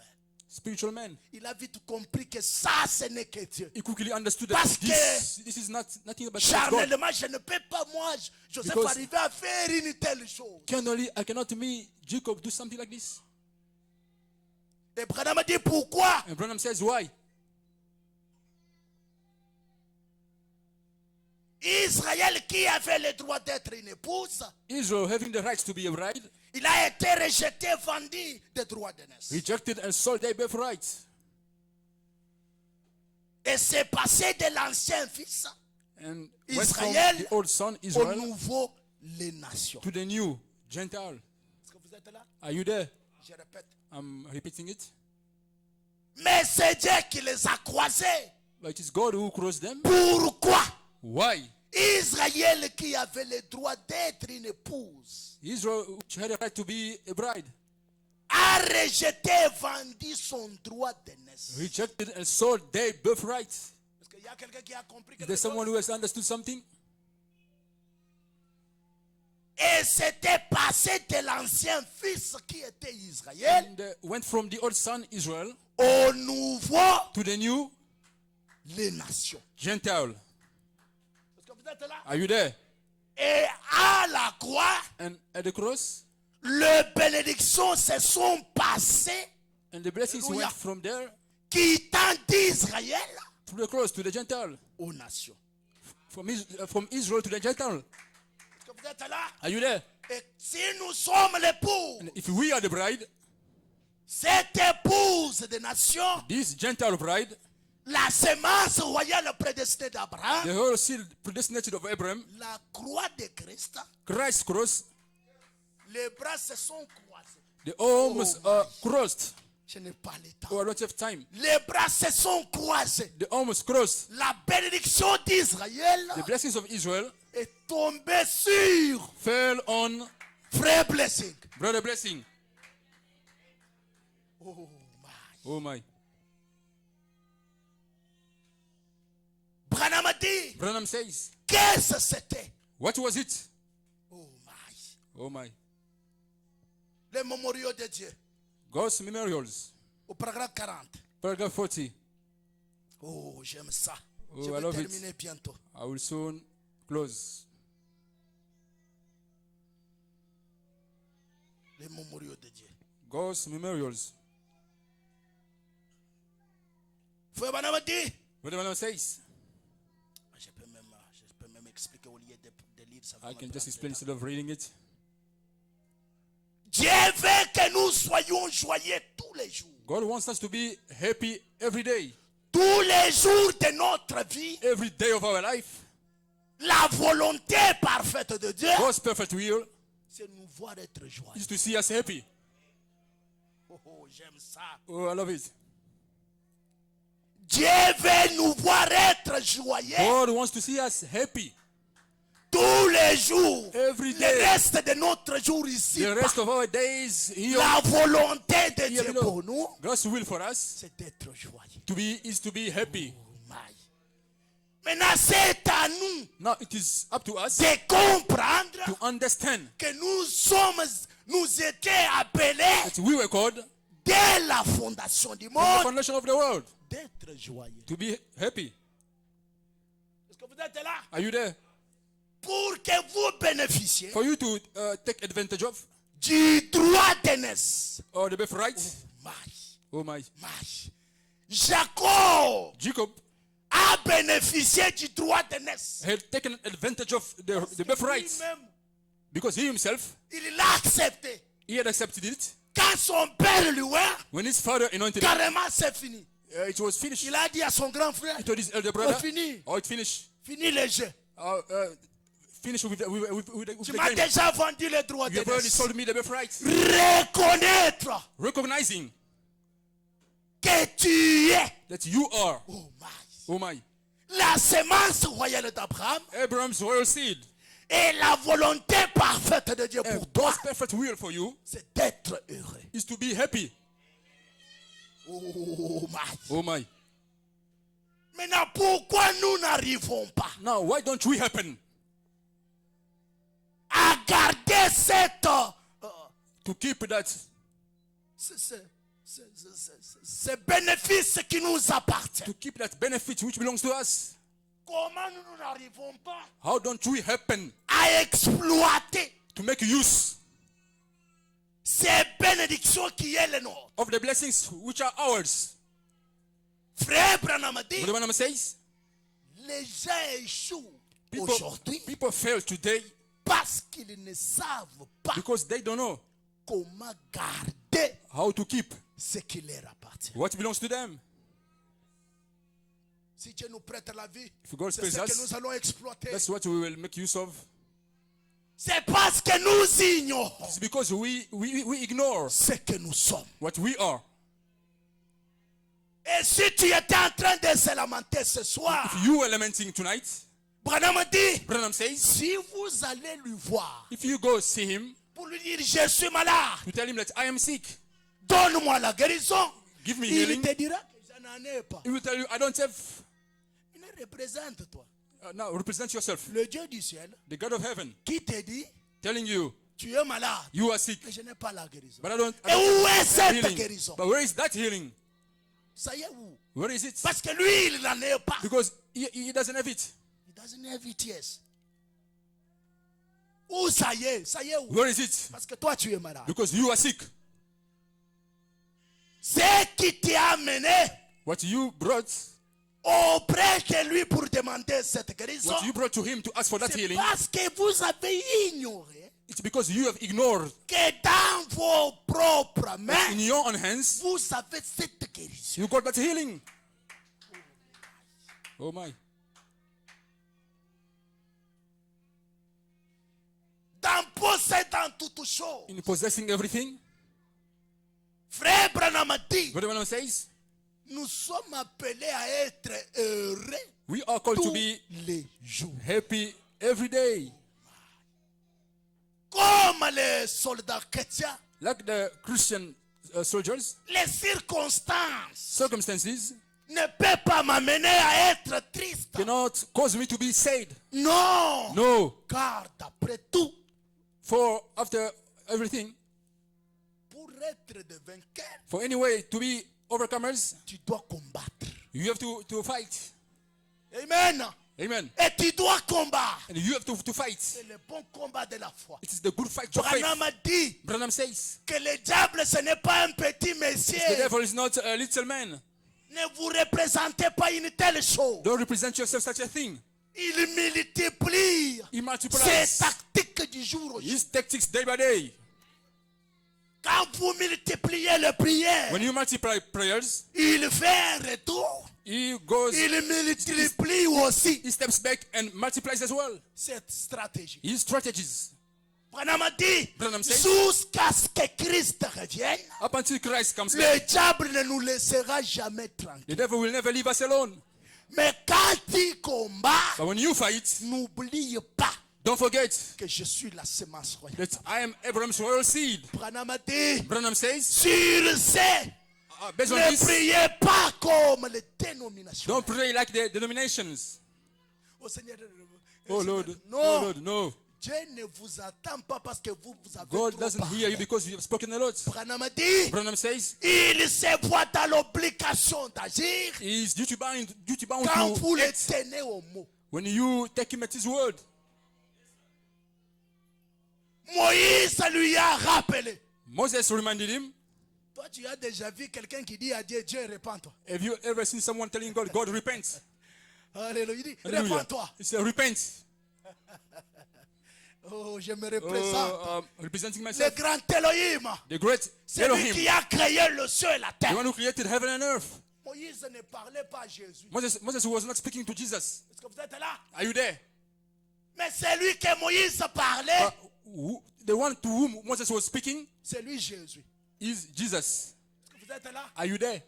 Spiritual man. il a vite compris que ça, ce n'est que Dieu. He quickly understood that Parce this is nothing but God. Charnellement, je ne peux pas, moi, Joseph, Because- arriver à faire une telle chose. I cannot me, Jacob, do something like this. Et Branham dit pourquoi? And Branham says, why? Israël qui avait le droit d'être une épouse, Israel having the right to be a bride, il a été rejeté, vendu des droits de naissance. rejected and sold their birthright. Et c'est passé de l'ancien fils And went from Israël the old son, au Israel, nouveau, les nations. to the new, Gentile. Est-ce que vous êtes là? Are you there? Je répète. I'm repeating it. Mais c'est Dieu qui les a croisés. But it is God who crossed them. Pourquoi? Why? Israël qui avait le droit d'être une épouse Israel, which had a right to be a bride, a rejeté, vendu son droit de naissance. rejected and sold their birthright. Est-ce qu'il y a quelqu'un qui a compris Is quelque there someone chose? who has understood something? Et c'était passé de l'ancien fils qui était Israël And went from the old son, Israel, au nouveau, to the new les nations. Gentile. Est-ce que vous êtes là? Are you there? Et à la croix, And at the cross, les bénédictions se sont passées, and the blessings Hallelujah. went from there quittant d'Israël to the cross, to the Gentile. aux nations. From Israel to the Gentile. Est-ce que vous êtes là? Are you there? Et si nous sommes l'époux, And if we are the bride, cette épouse des nations, this Gentile bride, la semence royale prédestinée the d'Abraham, whole seed predestinated of Abraham, la croix de Christ, Christ's cross, les bras se sont croisés. the arms are crossed. Je n'ai pas le temps. Oh, I don't have time. Les bras se sont croisés. The arms crossed. La bénédiction d'Israël The blessings of Israel est tombée sur fell on Frère Blessing. brother blessing. Oh my. Oh my. Branham a dit, Branham says, qu'est-ce que c'était? what was it? Oh my. Oh my. Les mémoriaux de Dieu. God's memorials. Au paragraphe 40. Paragraph 40. Oh, j'aime ça. Oh, Je I vais love it. terminer bientôt. I will soon close. Les mémoriaux de Dieu. God's memorials. Frère Branham a dit, Brother Branham says, je peux même expliquer au lieu de lire ça. I can just explain instead of reading it. Dieu veut que nous soyons joyeux tous les jours. God wants us to be happy every day. Tous les jours de notre vie, Every day of our life. la volonté parfaite de Dieu, God's perfect will c'est nous voir être joyeux. is to see us happy. Oh, j'aime ça. Oh, I love it. Dieu veut nous voir être joyeux God wants to see us happy tous les jours. every Le day. reste de notre jour ici, The rest of our days here, la volonté de here Dieu below, pour nous, God's will for us c'est d'être joyeux. is to be happy. Maintenant, c'est à nous Now it is up to us de comprendre to understand que nous étions appelés that we were called dès la fondation du from the monde foundation of the world d'être joyeux. to be happy. Est-ce que vous êtes là? Are you there? Pour que vous bénéficiez For you to take advantage of du droit d'aînesse. or the birthright. Oh my. Jacob Jacob a bénéficié du droit d'aînesse. had taken advantage of the birthright Lui-même, because he himself, il l'a accepté. he had accepted it. Quand son père lui a, When his father anointed him, carrément c'est fini. it was finished. Il a dit à son grand frère, He told his elder c'est brother, fini, oh, it finished. fini les jeux. Finish with Tu the m'as game. déjà vendu le droit You have already d'aînesse. sold me the birthright. Reconnaître Recognizing que tu es, that you are, oh my, oh my, la sémence royale d'Abraham Abraham's royal seed. et la volonté parfaite de Dieu And pour toi, God's perfect will for you c'est d'être heureux. is to be happy. Oh my. Oh my. Maintenant, pourquoi nous n'arrivons pas Now, why don't we happen à garder cette, to keep that ce bénéfice qui nous appartient? benefit which belongs to us? Comment nous n'arrivons pas How don't we happen à exploiter to make use ces bénédictions qui est le nôtre? of the blessings which are ours? Frère Branham dit, Brother Branham says, les gens échouent aujourd'hui people fail today parce qu'ils ne savent pas because they don't know comment garder how to keep ce qui leur appartient. what belongs to them. Si Dieu nous prête la vie, If God c'est spares ce que us, nous allons exploiter. that's what we will make use of. C'est parce que nous ignorons It's because we ignore ce que nous sommes. what we are. Et si tu étais en train de se lamenter ce soir, If you are lamenting tonight, Branham dit, Branham says, si vous allez lui voir if you go see him pour lui dire je suis malade, to tell him that I am sick, donne-moi la guérison, give me il healing, te dira que je n'en ai pas. he will tell you, I don't have. Il représente toi, Now represent yourself. le Dieu du ciel, The God of heaven qui te dit telling you, tu es malade, you are sick, mais je n'ai pas la guérison. but I don't Et où est have cette healing. guérison? But where is that healing? Ça y est où? Where is it? Parce que lui, il n'en est pas. Because he doesn't have it. He doesn't have it, yes. Où ça y est où? Where is it? Parce que toi, tu es malade. Because you are sick. Ce qui t'a amené What you brought, auprès de lui pour demander cette guérison, what you brought to him to ask for that c'est healing, parce que vous avez ignoré it's because you have ignored que dans vos propres mains, in your own hands, vous avez cette guérison. you got that healing. Oh my. Dans possédant toutes choses, In possessing everything, frère Branham dit, Brother Branham says, nous sommes appelés à être heureux we are called to tous be les jours. happy every day. Comme les soldats chrétiens, Like the Christian soldiers, les circonstances circumstances ne peuvent pas m'amener à être triste. cannot cause me to be sad. Non. No, Car d'après tout, for after everything, pour être de vainqueur, for anyway to be overcomers, tu dois combattre. you have to fight. Amen. Amen. Et tu dois combattre. And you have to fight. C'est le bon combat de la foi. It is the good fight of faith. Branham a dit Branham says, que le diable, ce n'est pas un petit the monsieur. devil is not a little man. Ne vous représentez pas une telle chose. Don't represent yourself such a thing. Il multiplie He ses multiplies tactiques du jour au jour. his tactics day by day. Quand vous multipliez les prières, When you multiply prayers, il fait un retour. he goes, Il multiplie aussi he steps back and multiplies as well. cette stratégie. His strategies. Branham a dit, Branham says, jusqu'à ce que Christ revienne, up until Christ comes le back, diable ne nous laissera jamais tranquilles. the devil will never leave us alone. Mais quand il combat, But when you fight, n'oublie pas don't forget que je suis la semence royale. that I am Abraham's royal seed. Branham a dit, Branham says, sur ce, based on ne this, priez pas comme les dénominations. don't pray like the denominations. Oh Seigneur, Oh Lord, non. oh Lord, no. Dieu ne vous attend pas parce que vous avez God trop doesn't parlé. hear you because you have spoken a lot. Branham a dit, Branham says, il se voit dans l'obligation d'agir he is duty bound quand vous to le act tenez au mot. when you take him at his word. Moïse lui a rappelé. Moses reminded him, Toi, tu as déjà vu quelqu'un qui dit à Dieu, Dieu, répands-toi. have you ever seen someone telling God, God, repent? Alléluia. Il dit, Hallelujah. répands-toi. He said, repent. Oh, je me représente. Representing Le myself, grand Elohim, the great c'est lui qui Elohim, a créé le ciel et la the terre. one who created heaven and earth. Moïse ne parlait pas à Jésus. Moses was not speaking to Jesus. Est-ce que vous êtes là? Are you there? Mais c'est lui que Moïse parlait. The one to whom Moses was speaking C'est lui Jésus. is Jesus. Est-ce que vous êtes là? Are you there?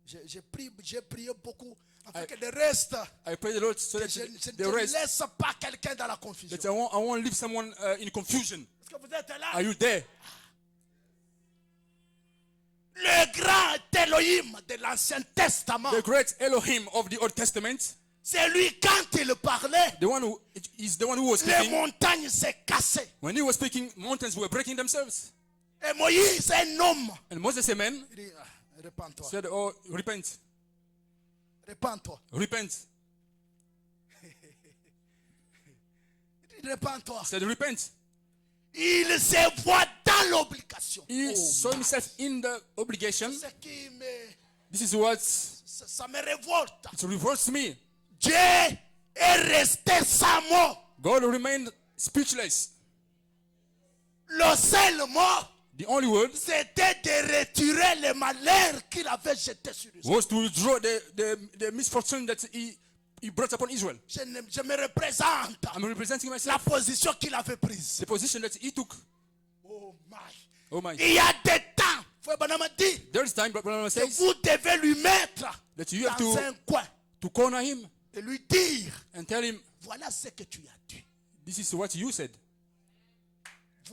J'ai prié beaucoup. Afin que le reste, I pray the Lord so that je ne the rest, laisse pas quelqu'un dans la confusion. that I won't leave someone in confusion. Est-ce que vous êtes là? Are you there? Le grand Elohim de l'Ancien Testament, The great Elohim of the Old Testament, c'est lui quand il parlait, the one who is the one who was les speaking. montagnes se cassaient. When he was speaking, mountains were breaking themselves. Et Moïse, un homme, And Moses, a man, il dit, répands-toi, said, oh, repent, répands-toi. repent. Il dit, répands-toi. Said, repent. Il se voit dans l'obligation. He saw himself in the obligation. Ce qui me, This is what ça me révolte. it revolts me. Dieu est resté sans mot. God remained speechless. Le seul mot, The only word c'était de retirer le malheur qu'il avait jeté sur Israël. was to withdraw the misfortune that he brought upon Israel. Je me représente I'm representing la myself. position qu'il avait prise. The position that he took. Oh my. Oh my. Il y a des temps, Frère Branham a dit, There is time, Brother que says, vous devez lui mettre that you have dans un coin to corner him et lui dire, and tell him, voilà ce que tu as dit. this is what you said.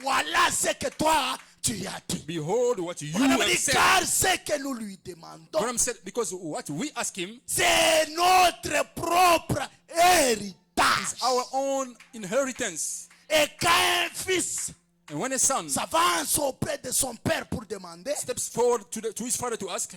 Voilà ce que toi, tu as dit. Behold what you Branham a have dit, said. car ce que nous lui demandons, Branham said, because what we ask him c'est notre propre héritage. our own inheritance. Et quand un fils And when a son s'avance auprès de son père pour demander, steps forward to his father to ask,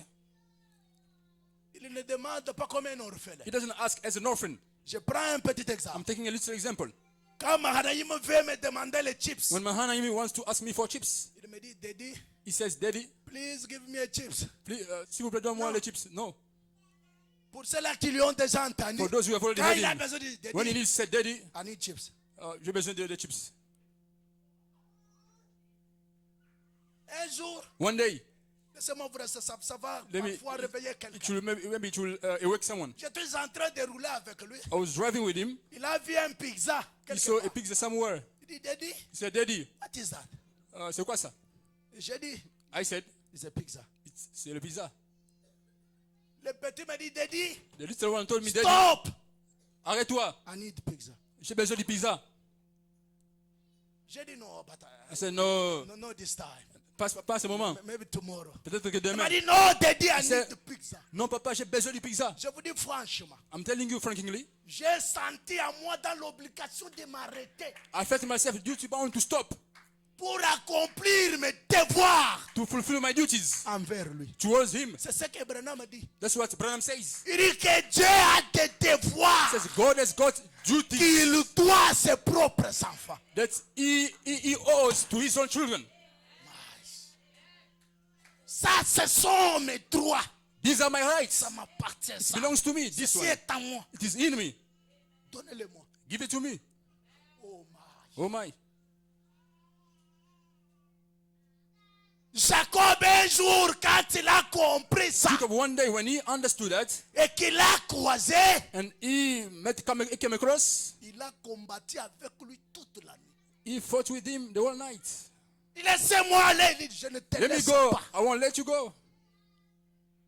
il ne demande pas comme un orphelin. he doesn't ask as an orphan. Je prends un petit I'm exemple. taking a little example. Quand Mahanaïm veut me demander les chips, When Mahanaim wants to ask me for chips, il me dit, Daddy, he says, Daddy, please give me a chips. please, s'il vous plaît, donne-moi No. les chips. No. Pour ceux-là qui lui ont déjà entendu, For those who have already quand heard il a him, besoin de when he Daddy, said, Daddy, I need chips. j'ai besoin de chips. Un jour, One day, laissez-moi vous rester, ça va let me, parfois réveiller it quelqu'un. will, maybe it will awake someone. J'étais en train de rouler avec lui. I was driving with him. Il a vu un pizza. He quelque saw a part. pizza somewhere. Il dit, Daddy, He said, Daddy, what is that? c'est quoi ça? J'ai dit, I said, it's a pizza. c'est le pizza. Le petit m'a dit, Daddy, The little one told me, Daddy, stop. arrête-toi, I need pizza. j'ai besoin de pizza. J'ai dit, no, but I said, no, no this time. pas à ce moment. Maybe tomorrow. Peut-être que Il demain. m'a dit, no, Daddy, I said- need the pizza. Non, papa, j'ai besoin de pizza. Je vous dis franchement, I'm telling you frankly, j'ai senti à moi dans l'obligation de m'arrêter I felt myself duty bound to stop, pour accomplir mes devoirs to fulfill my duties envers lui. towards him. C'est ce que Branham a dit. That's what Branham says. Il dit que Dieu a des devoirs He says God has got duties qu'il doit à ses propres enfants. that he owes to his own children. Ça, ce sont mes droits. These are my rights. Ça m'appartient. It Ça. belongs to me. This Ceci one. est à moi. It is in me. Donnez-le-moi. Give it to me. Oh my. Oh my. Jacob, un jour, quand il a compris ça Jacob, one day when he understood that et qu'il a croisé, and he came across, il a combattu avec lui toute la nuit. He fought with him the whole night. Laissez-moi aller. Il dit, je ne te Let me laisse go. pas. I won't let you go.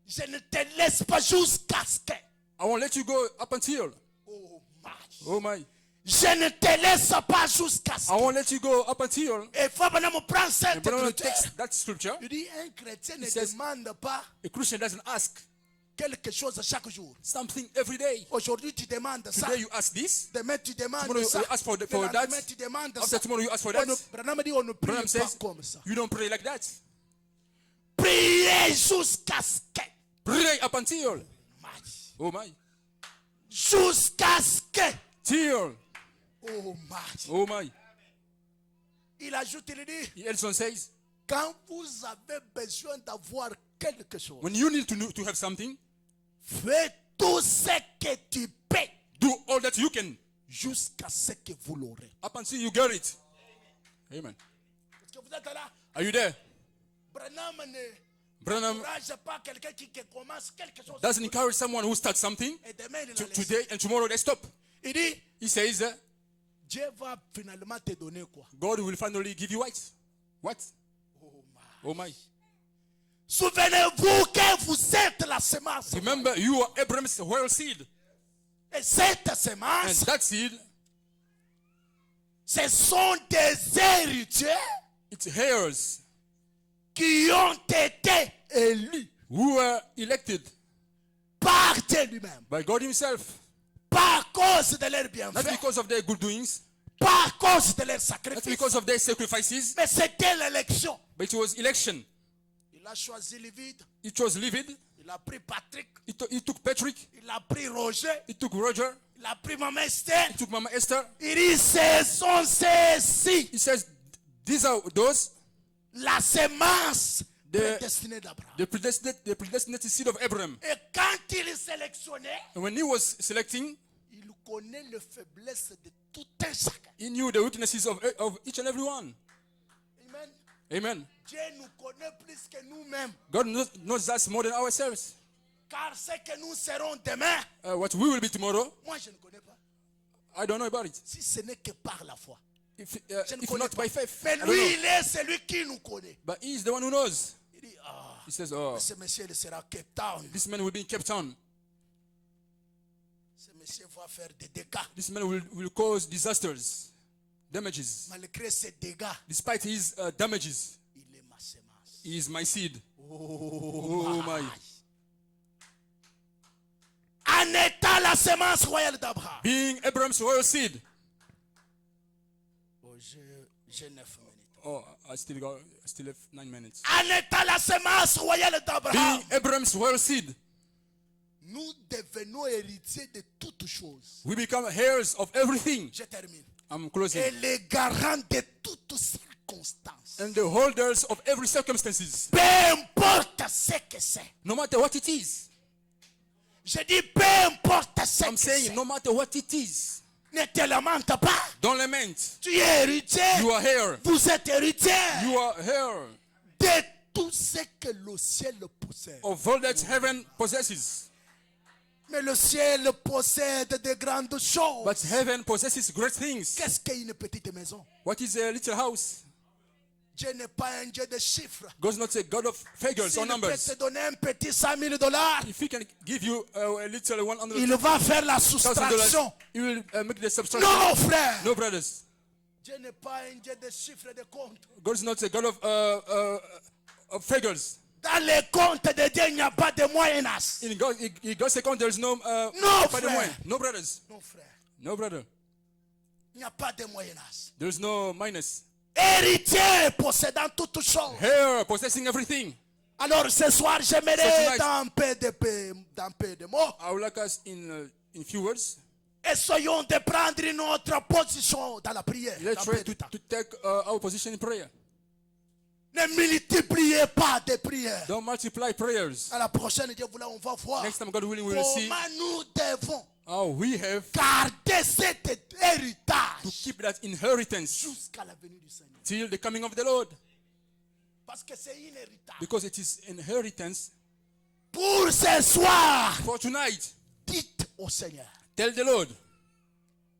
Je ne te laisse pas jusqu'à ce que. I won't let you go up until. Oh my. Oh my. Je ne te laisse pas jusqu'à ce I que. won't let you go up until. Et il faut vraiment prendre The cette brother écriture. takes that scripture. Il dit, un chrétien ne says- demande pas A Christian doesn't ask quelque chose chaque jour. something every day. Aujourd'hui, tu demandes ça. Today you ask this. Demain, tu demandes Tomorrow ça. you ask for Le that. lendemain, tu demandes After ça. tomorrow you ask for On ne, that. Branham dit, on ne prie Branham pas says comme ça. you don't pray like that. Priez jusqu'à ce que. Pray up until. Oh my. Jusqu'à ce que. Till. Oh my. Oh my. Il ajoute, il dit, Elson says, quand vous avez besoin d'avoir quelque chose, when you need to have something, fais tout ce que tu peux do all that you can jusqu'à ce que vous l'aurez. up until you get it. Amen. Est-ce que vous êtes là? Are you there? Branham ne Branham encourage pas quelqu'un qui commence quelque chose. doesn't encourage someone who starts something Et demain, il la laisse. today and tomorrow they stop. Il dit, He says, Dieu va finalement te donner quoi? God will finally give you what? What? Oh my. Souvenez-vous que vous êtes la semence. Remember, you are Abraham's royal seed. Et cette And semence, that seed, ce sont des héritiers it's heirs qui ont été élus who were elected par Dieu lui-même. by God himself. Pas à cause de leurs Not bienfaits, because of their good doings, pas à cause de leurs not sacrifices, because of their sacrifices, mais c'était l'élection. but it was election. Il a choisi Lévite, It was David. il a pris Patrick, He took Patrick. il a pris Roger, He took Roger. il a pris Maman Esther. He took Mama Esther. Il dit, ce sont ceux-ci, He says, these are those, la semence The- prédestinée d'Abraham. the predestinated seed of Abraham. Et quand il sélectionnait, And when he was selecting, il connaît les faiblesses de tout un chacun. he knew the weaknesses of each and every one. Amen. Amen. Dieu nous connaît plus que nous-mêmes. God knows us more than ourselves. Car ce que nous serons demain, What we will be tomorrow, moi je ne connais pas. I don't know about it. Si ce n'est que par la foi. If Je ne if connais not pas. by faith, Mais I don't lui, know. il est celui qui nous connaît. But he is the one who knows. Il dit, ah, He says, oh, ce monsieur il sera Cape Town. this man will be in Cape Town. Ce monsieur va faire des dégâts. This man will cause disasters, damages. Malgré ces dégâts, Despite his damages, il est ma semence. he is my seed. Oh my. En étant la semence royale d'Abraham. Being Abraham's royal seed. Oh, j'ai 9 minutes. Oh, I still have 9 minutes. En étant la semence royale d'Abraham, Being Abraham's royal seed, nous devenons héritiers de toutes choses. we become heirs of everything. Je termine. I'm Et closing. les garants de toutes circonstances. And the holders of every circumstances, Peu importe ce que c'est. no matter what it is. Je dis peu importe ce I'm que saying, c'est. no matter what it is. Ne te lamente pas. Don't lament. Tu es héritier. You are here. Vous êtes héritier You are here de tout ce que le ciel possède. of all that heaven possesses. Mais le ciel possède de grandes choses. But heaven possesses great things. Qu'est-ce qu'une petite maison? What is a little house? Dieu n'est pas un Dieu de chiffres. God's not a God of figures or S'il peut numbers. te donner un petit $100,000, If he can give you a little 100,000 il va faire la soustraction. he will make the subtraction. Non, frère. No, brothers. Dieu n'est pas un Dieu de chiffres de compte. God is not a God of figures. Dans les comptes de Dieu, il n'y a pas de moyennas. In God's account, there is no No, by the frère. way. No, brothers. Non, frère. No, brother. Il n'y a pas de moyennas. There is no minus. Héritier possédant toutes choses. Here, possessing everything. Alors ce soir, So j'aimerais tonight- dans peu de mots. I would like us in few words. Essayons de prendre notre position dans la prière. Let's dans try peu de temps. to take our position in prayer. Ne multipliez pas de prières. Don't multiply prayers. À la prochaine, Dieu voulant, on va voir Next time, God willing, we will see comment nous devons how we have garder cet to héritage keep that inheritance jusqu'à la venue du Seigneur. till the coming of the Lord. Parce que c'est une héritage. Because it is inheritance Pour ce soir, for tonight. dites au Seigneur, Tell the Lord,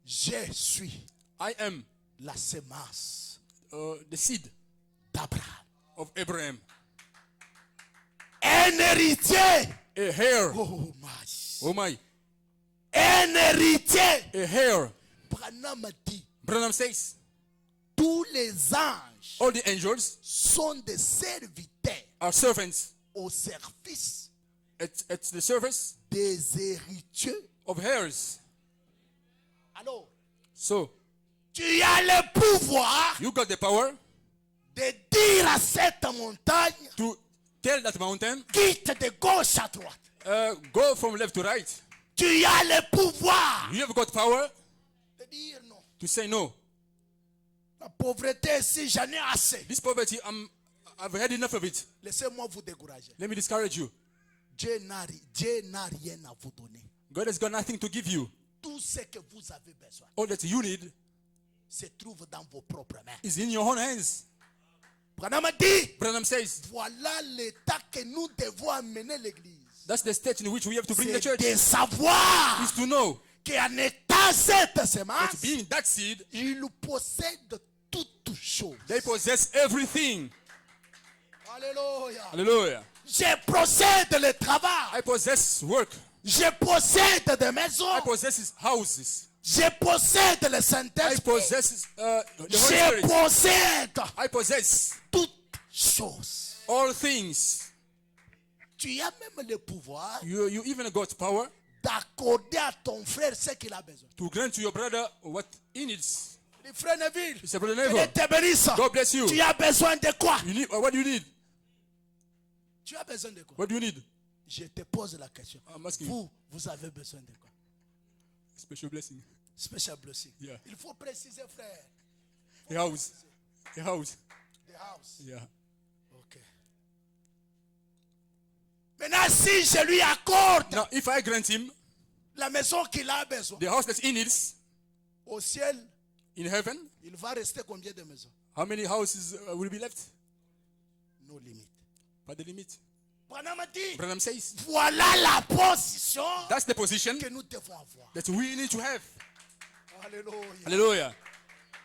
je suis I am la semence the seed d'Abraham. of Abraham. Un héritier. A heir. Oh my. Oh my. Un héritier. A heir. Branham dit, Branham says, tous les anges all the angels sont des serviteurs are servants au service at the service des héritiers. of heirs. Alors, So, tu as le pouvoir you got the power de dire à cette montagne, to tell that mountain, quitte de gauche à droite. go from left to right. Tu as le pouvoir You have got power de dire non. to say no. La pauvreté ici, j'en ai assez. This poverty, I've had enough of it. Laissez-moi vous décourager. Let me discourage you. Dieu n'a rien à vous donner. God has got nothing to give you. Tout ce que vous avez besoin All that you need se trouve dans vos propres mains. is in your own hands. Branham dit, Branham says, voilà l'état que nous devons amener l'église. that's the stage in which we have to bring the C'est church. de savoir Is to know qu'en étant cette that semence, being that seed, il possède toutes choses. they possess everything. Alléluia. Hallelujah. Je possède le travail. I possess work. Je possède des maisons. I possess houses. Je possède le I Saint-Esprit. possess the Holy Je Spirit. possède I possess toutes choses. all things. Tu as même le pouvoir You even got power d'accorder à ton frère ce qu'il a besoin. to grant to your brother what he needs. Le frère Neville, He said, Brother que Dieu Neville, te bénisse. God bless you. Tu as besoin de quoi? You need, what do you need? Tu as besoin de quoi? What do you need? Je te pose la question. I'm asking you. Vous avez besoin de quoi? Special blessing. Special blessing. Yeah. Il faut préciser, frère. A house. A house. The house. Yeah. Ok. Maintenant, si je lui accorde Now, if I grant him la maison qu'il a besoin, the house that he needs au ciel, in heaven, il va rester combien de maisons? how many houses will be left? No limit. Pas de limite. Branham dit, Branham says, voilà la position that's the position que nous devons avoir. that we need to have. Alléluia. Hallelujah.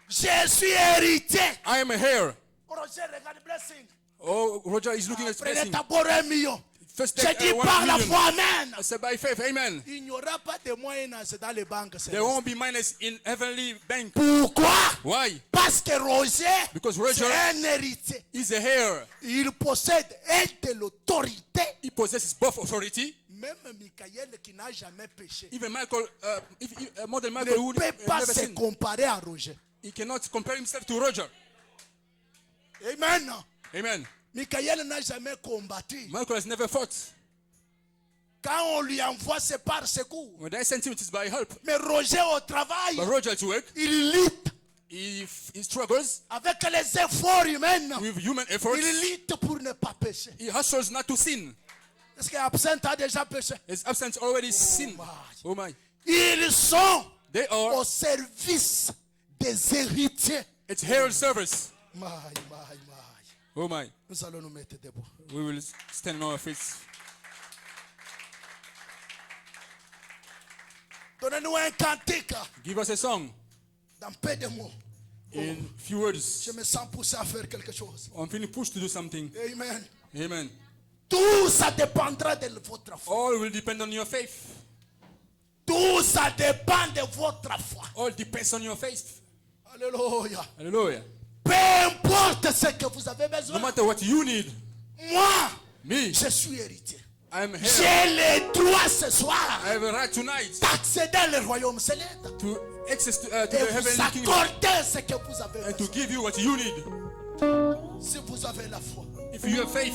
Je suis héritier. I am a heir. Roger, regarde blessing. Oh, Roger is looking at Prenez blessing. d'abord 1 million. First Je take dis 1 par la million. foi, amen. I said by faith, amen. Il n'y aura pas de moyens dans les banques. There won't be minus in heavenly bank. Pourquoi? Why? Parce que Roger, Because Roger c'est un héritier. is a heir. Il possède et de l'autorité. He possesses both authority. Même Michael qui n'a jamais péché Even Michael, more than Michael, who ne peut pas never se sinned, comparer à Roger. he cannot compare himself to Roger. Amen. Amen. Michael n'a jamais combattu. Michael has never fought. Quand on lui envoie, c'est par secours. When they sent him, it is by help. Mais Roger au travail, But Roger at work, il lutte he struggles avec les efforts humains. with human efforts. Il lutte pour ne pas pécher. He hustles not to sin. Est-ce qu'Absinthe a déjà péché? His absence already sinned. my. Oh my. Ils sont They are au service des héritiers. its herald service. My. Oh my. Nous allons nous mettre debout. We will stand on our feet. Donnez-nous un cantique Give us a song dans peu de mots. in few words. Je me sens poussé à faire quelque chose. I'm feeling pushed to do something. Amen. Amen. Tout ça dépendra de votre foi. All will depend on your faith. Tout ça dépend de votre foi. All depends on your faith. Alléluia. Hallelujah. Peu importe ce que vous avez No besoin. matter what you need, Moi, me, je suis héritier. I'm here. J'ai le droit ce soir I have a right tonight d'accéder au royaume céleste. to access to Et the vous heavenly kingdom accorder ce que vous avez and to besoin. give you what you need. Si vous avez la foi. If you have faith,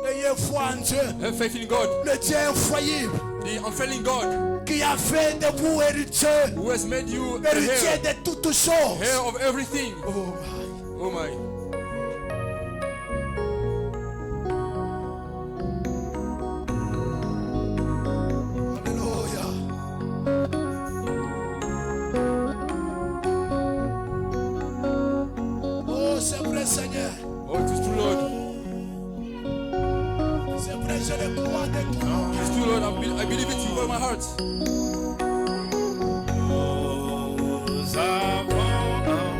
Ayez foi en Dieu. have faith in God, Le Dieu infaillible the unfailing God qui a fait de vous héritier. who has made you a Héritier heir, de toutes choses. heir of everything. Oh my. Oh my. Alléluia. Oh, c'est vrai, Seigneur. Oh, it is true, Lord. C'est vrai, je le crois de tout. It is true, Lord. I believe it with all my heart. Nous avons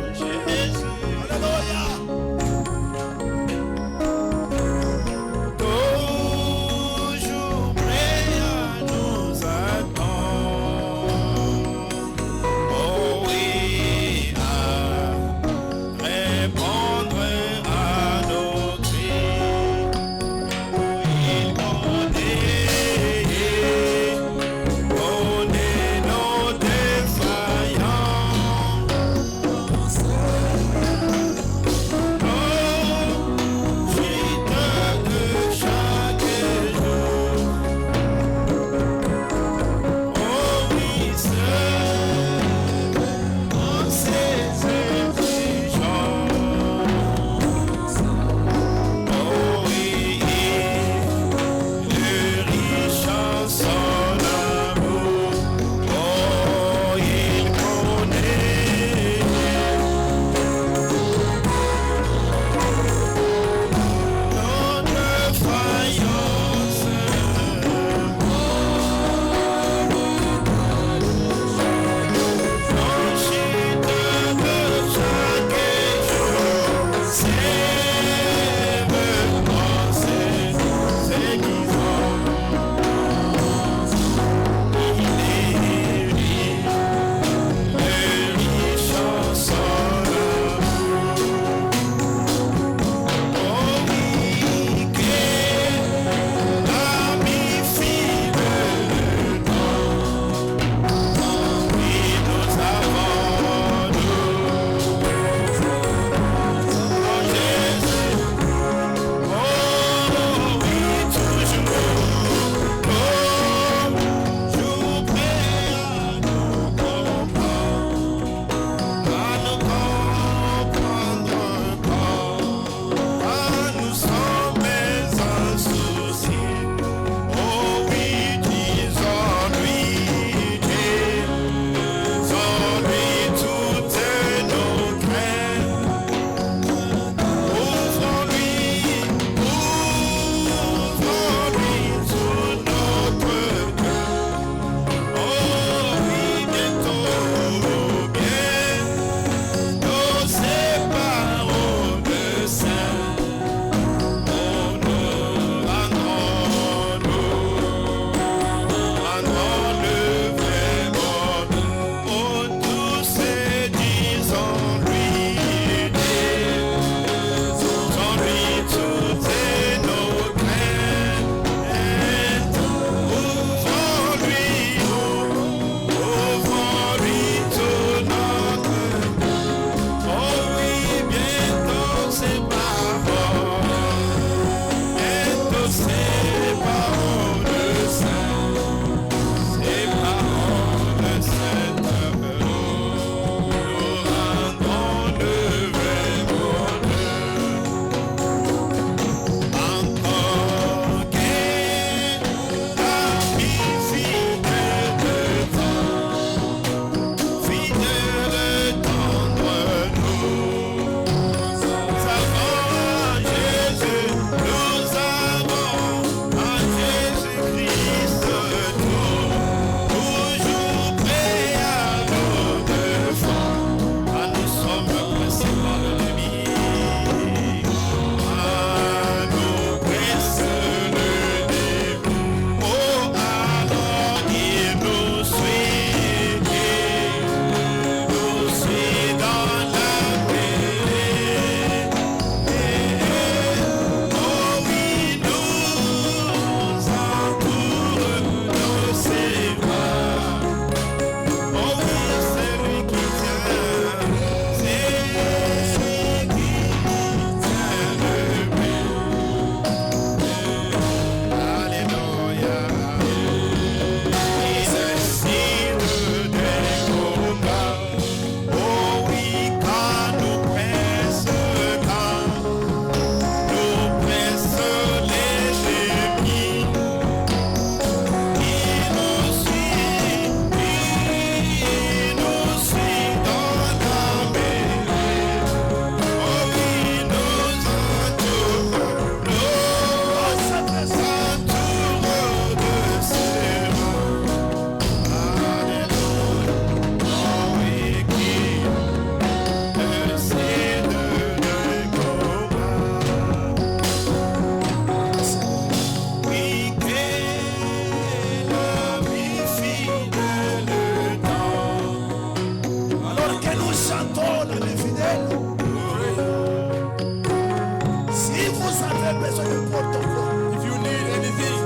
besoin n'importe quoi, If you need anything,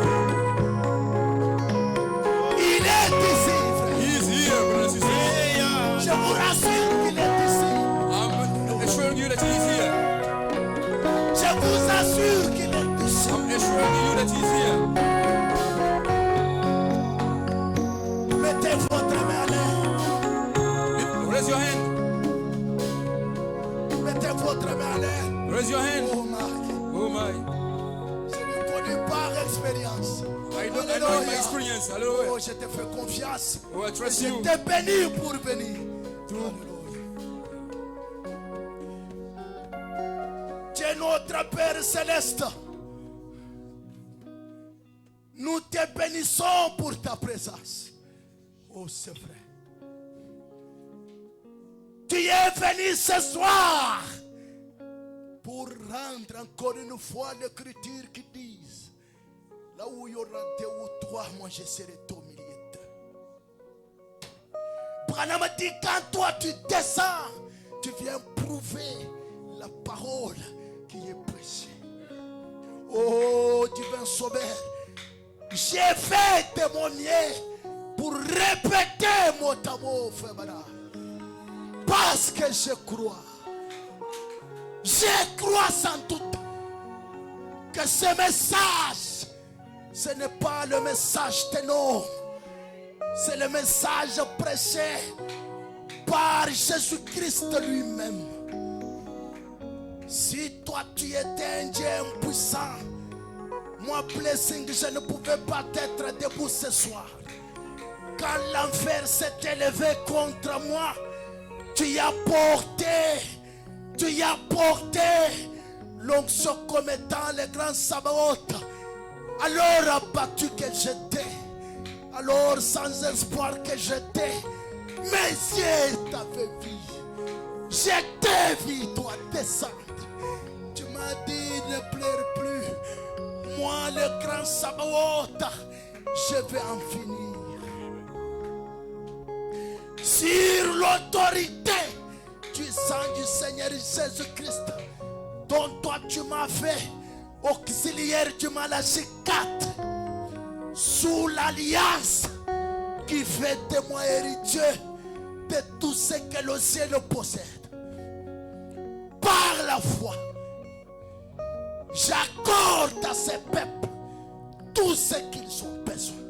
il est ici, frère. He is here, brothers and sisters. Je vous rassure qu'il est ici. I'm assuring you that He is here. Je vous assure qu'il est ici. I'm assuring you that He is here. Mettez votre main à l'air. Raise your hand. Mettez votre main à l'air. Raise your hand. Oh my. Oh my. Je le connais par expérience. I know in my Alléluia. experience. Oh, Hallelujah. je te fais confiance. Oh, I trust Je you. t'ai béni pour venir. Alléluia. Tu es notre Père céleste. Nous te bénissons pour ta présence. Oh, c'est vrai. Tu es venu ce soir pour rendre encore une fois l'écriture qui dit: là où il y aura deux ou trois, moi je serai au milieu d'eux. Branham dit: quand toi tu descends, tu viens prouver la parole qui est prêchée. Oh divin sauveur, j'ai fait de mon mieux pour répéter mot à mot, frère Branham. Parce que je crois sans doute que ce message, ce n'est pas le message de l'homme, c'est le message prêché par Jésus-Christ lui-même. Si toi tu étais un Dieu impuissant, moi Blessing, je ne pouvais pas être debout ce soir. Quand l'enfer s'est élevé contre moi, tu as porté l'onction comme étant le grand Sabaoth. Alors abattu que j'étais, alors sans espoir que j'étais, mes yeux t'avaient vu. Je t'ai vu, toi, descendre. Tu m'as dit: ne pleure plus. Moi, le grand Sabaoth, je vais en finir. Sur l'autorité du sang du Seigneur Jésus-Christ, dont toi tu m'as fait auxiliaire du Malachie 4, sous l'alliance qui fait de moi héritier de tout ce que le ciel possède. Par la foi, j'accorde à ces peuples tout ce qu'ils ont besoin.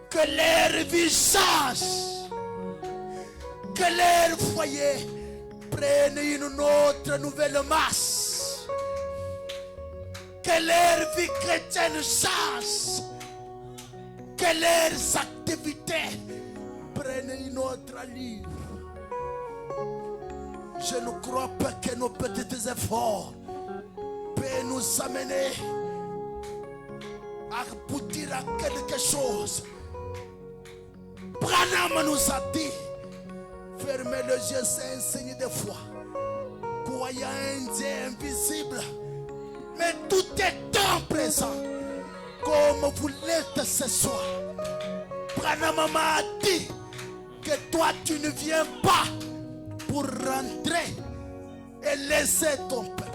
Que leur visage, que leur foyer prenne une autre nouvelle masse. Que leur vie chrétienne change. Que leurs activités prennent une autre allure. Je ne crois pas que nos petits efforts peuvent nous amener à aboutir à quelque chose. Branham nous a dit: fermez les yeux, c'est un signe de foi. Croyant un Dieu invisible, mais tout est temps présent, comme vous l'êtes ce soir. Branham m'a dit que toi tu ne viens pas pour rentrer et laisser ton peuple.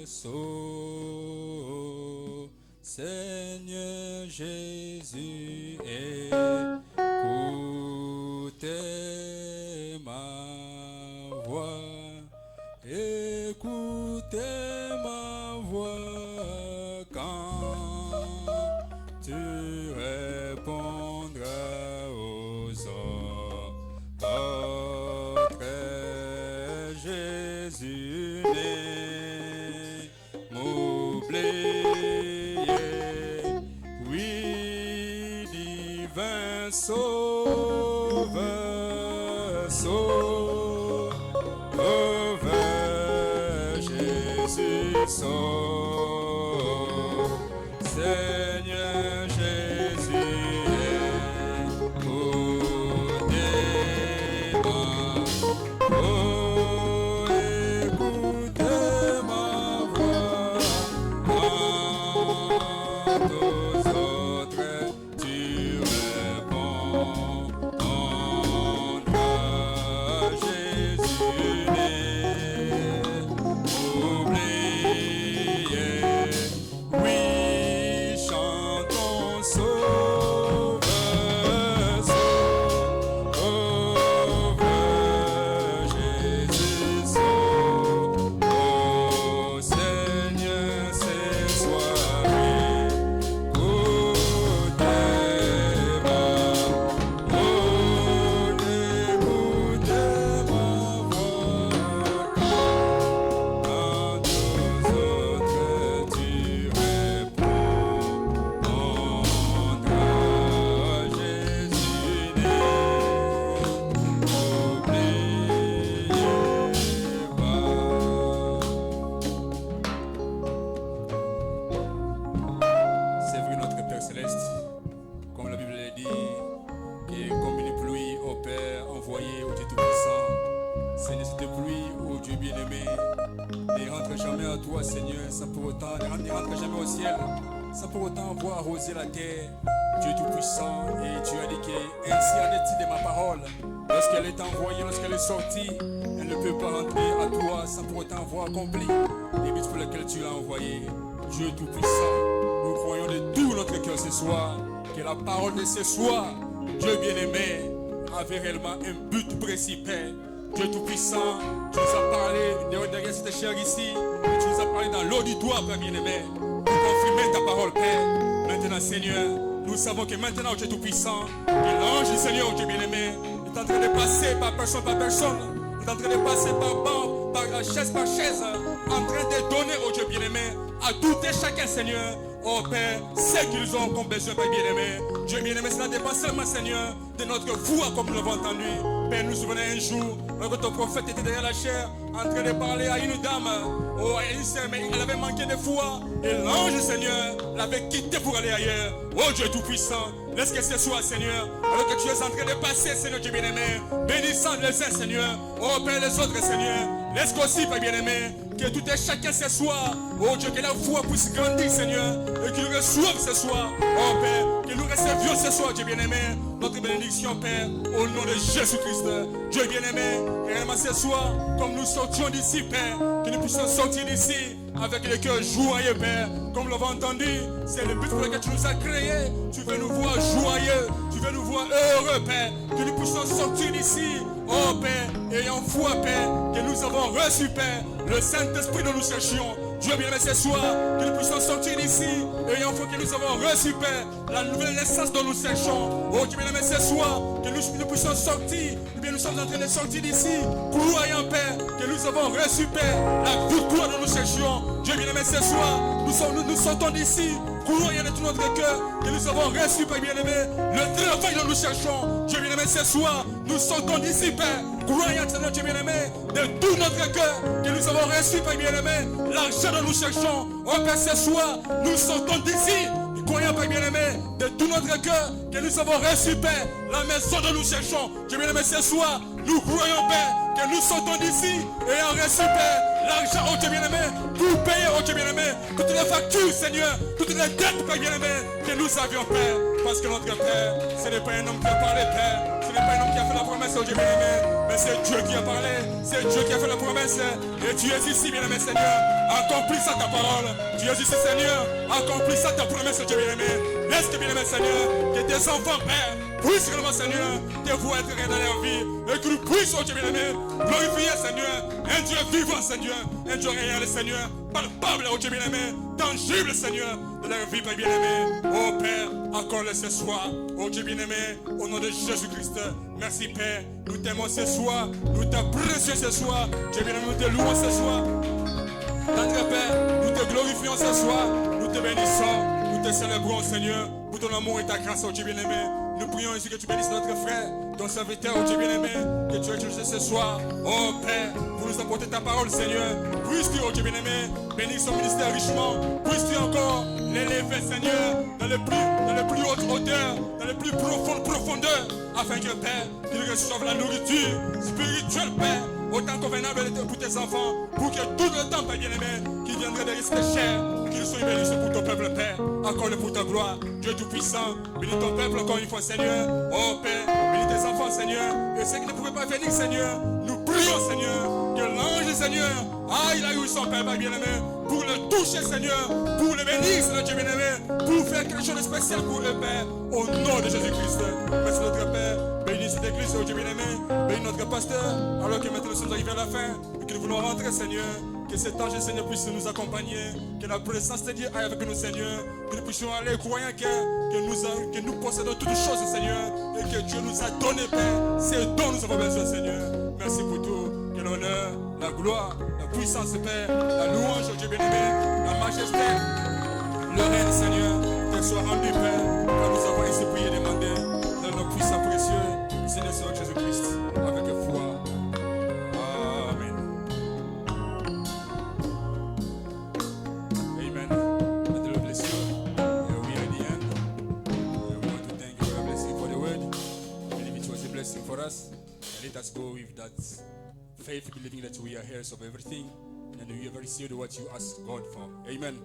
berceau. Seigneur Jésus, écoutez ma voix. Écoutez ma voix quand tu répondras aux autres. Jésus n'est m'oublier. Oui, divin Sauveur, Sauveur, Jésus sauve. Seigneur Jésus, écoutez-moi. Oh, écoutez ma voix. Quant aux autres, tu répondras. Jésus n'est oublié. Oui, chantons Sauveur, Sauveur, Jésus sauve. Oh Seigneur, c'est soir, écoutez-moi. Oh, écoutez-moi, quant aux autres, tu répondras. Jésus n'oubliez pas. C'est vrai, notre Père Céleste, comme la Bible l'a dit, qui est comme une pluie au Père envoyé au Dieu Tout-Puissant. Seigneur, cette pluie, ô Dieu bien-aimé, ne rentre jamais à toi, Seigneur, sans pour autant, ne rentre jamais au ciel, sans pour autant voir arroser la terre. Dieu Tout-Puissant, et tu as dit que ainsi en est-il de ma parole. Lorsqu'elle est envoyée, lorsqu'elle est sortie, elle ne peut pas rentrer à toi sans pour autant avoir accompli les buts pour lesquels tu l'as envoyée. Dieu Tout-Puissant, nous croyons de tout notre cœur ce soir que la parole de ce soir, Dieu bien-aimé, avait réellement un but précis, Père. Dieu Tout-Puissant, tu nous as parlé derrière cette chair ici, et tu nous as parlé dans l'auditoire, Père bien-aimé, pour confirmer ta parole, Père. Maintenant, Seigneur, nous savons que maintenant, Dieu Tout-Puissant, que l'ange du Seigneur, Dieu bien-aimé, est en train de passer par personne, est en train de passer par banc, par chaise, en train de donner au Dieu bien-aimé, à tout et chacun, Seigneur, oh Père, ce qu'ils ont comme besoin, Père bien-aimé. Dieu bien-aimé, cela dépend seulement, Seigneur, de notre foi, comme nous l'avons entendu. Père, nous souvenons un jour, lorsque ton prophète était derrière la chair, en train de parler à une dame, oh, à une sœur, mais elle avait manqué de foi, et l'ange du Seigneur l'avait quitté pour aller ailleurs. Oh Dieu Tout-Puissant, laisse que ce soit, Seigneur, alors que tu es en train de passer, Seigneur Dieu bien-aimé, bénissant les uns, Seigneur, oh Père, les autres, Seigneur, laisse qu'aussi, Père bien-aimé, que tout et chacun ce soir, oh Dieu, que la foi puisse grandir, Seigneur, et qu'il reçoive ce soir, oh Père, que nous recevions ce soir, Dieu bien-aimé, notre bénédiction, Père, au nom de Jésus-Christ, Dieu bien-aimé, et réellement ce soir, comme nous sortions d'ici, Père, que nous puissions sortir d'ici avec le cœur joyeux, Père, comme nous l'avons entendu, c'est le but pour lequel tu nous as créés, tu veux nous voir joyeux, tu veux nous voir heureux, Père, que nous puissions sortir d'ici, oh Père, ayant foi, Père, que nous avons reçu, Père, le Saint-Esprit dont nous cherchions. Dieu bien-aimé ce soir, que nous puissions sortir d'ici, ayant foi que nous avons reçu, Père, la nouvelle naissance dont nous cherchons. Oh Dieu bien-aimé ce soir, que nous puissions sortir, ou bien nous sommes en train de sortir d'ici, croyant, Père, que nous avons reçu, Père, la victoire dont nous cherchions. Dieu bien-aimé ce soir, nous sortons d'ici, croyant de tout notre cœur, que nous avons reçu, Père bien-aimé, le travail dont nous cherchons. Dieu bien-aimé ce soir, nous sortons d'ici, Père, croyant, Seigneur Dieu bien-aimé, de tout notre cœur, que nous avons reçu, Père bien-aimé, l'argent dont nous cherchons. Oh Père, ce soir, nous sortons d'ici, croyant, Père bien-aimé, de tout notre cœur, que nous avons reçu, Père, la maison dont nous cherchons. Dieu bien-aimé, ce soir, nous croyons, Père, que nous sortons d'ici, ayant reçu, Père, l'argent, oh Dieu bien-aimé, pour payer, oh Dieu bien-aimé, toutes les factures, Seigneur, toutes les dettes, Père bien-aimé, que nous avions, Père, parce que notre Père, ce n'est pas un homme qui a parlé, Père, ce n'est pas un homme qui a fait la promesse, oh Dieu bien-aimé, mais c'est Dieu qui a parlé, c'est Dieu qui a fait la promesse. Et tu es ici, bien-aimé Seigneur, accomplis ça ta parole. Tu es ici, Seigneur, accomplis ça ta promesse, oh Dieu bien-aimé. Laisse que, bien-aimé Seigneur, que tes enfants, Père, puissent réellement, Seigneur, te voir être dans leur vie, et que nous puissions, oh Dieu bien-aimé, glorifier, Seigneur, un Dieu vivant, Seigneur, un Dieu réel, Seigneur, palpable, oh Dieu bien-aimé, tangible, Seigneur, de leur vie, Père bien-aimé. Oh Père, accorde-le ce soir, oh Dieu bien-aimé, au nom de Jésus-Christ. Merci Père, nous t'aimons ce soir, nous t'apprécions ce soir, Dieu bien-aimé, nous te louons ce soir. Notre Père, nous te glorifions ce soir, nous te bénissons, nous te célébrons, Seigneur, pour ton amour et ta grâce, oh Dieu bien-aimé. Nous prions ainsi que tu bénisses notre frère, ton serviteur, oh Dieu bien-aimé, que tu as utilisé ce soir, oh Père, pour nous apporter ta parole, Seigneur. Puisses-tu, oh Dieu bien-aimé, bénir son ministère richement, puisses-tu encore l'élever, Seigneur, dans les plus hautes hauteurs, dans les plus profondes profondeurs, afin que, Père, qu'il reçoive la nourriture spirituelle, Père, autant convenable pour tes enfants, pour que tout le temps, Père bien-aimé, qui viendrait de risques chers, qu'ils soient bénis pour ton peuple, Père, accorde pour ta gloire, Dieu Tout-Puissant, bénis ton peuple encore une fois, Seigneur, oh Père, bénis tes enfants, Seigneur, et ceux qui ne pouvaient pas venir, Seigneur, nous prions, Seigneur, que l'ange, Seigneur, aille là où ils sont, Père, bien-aimé, pour le toucher, Seigneur, pour le bénir, Seigneur, Dieu bien-aimé, pour faire quelque chose de spécial pour le Père, au nom de Jésus-Christ. Merci notre Père, bénis cette église, oh Dieu bien-aimé, bénis notre pasteur, alors que maintenant nous sommes arrivés à la fin, et que nous voulons rentrer, Seigneur, que cet ange, Seigneur, puisse nous accompagner, que la présence de Dieu aille avec nous, Seigneur, que nous puissions aller croyant que nous possédons toutes choses, Seigneur, et que Dieu nous a donné, Père, c'est dont nous avons besoin, Seigneur. Merci pour tout, que l'honneur, la gloire, la puissance, Père, la louange, oh Dieu bien-aimé, la majesté, le règne, Seigneur, te soit rendu, Père, car nous avons ainsi prié et demandé, dans nos puissants précieux, Seigneur, Seigneur Jésus-Christ, avec foi. Amen. Amen. May the Lord bless you. We are at the end. We want to thank you, God bless you for the word. I believe it was a blessing for us. And let us go with that faith, believing that we are heirs of everything, and we have received what you asked God for. Amen.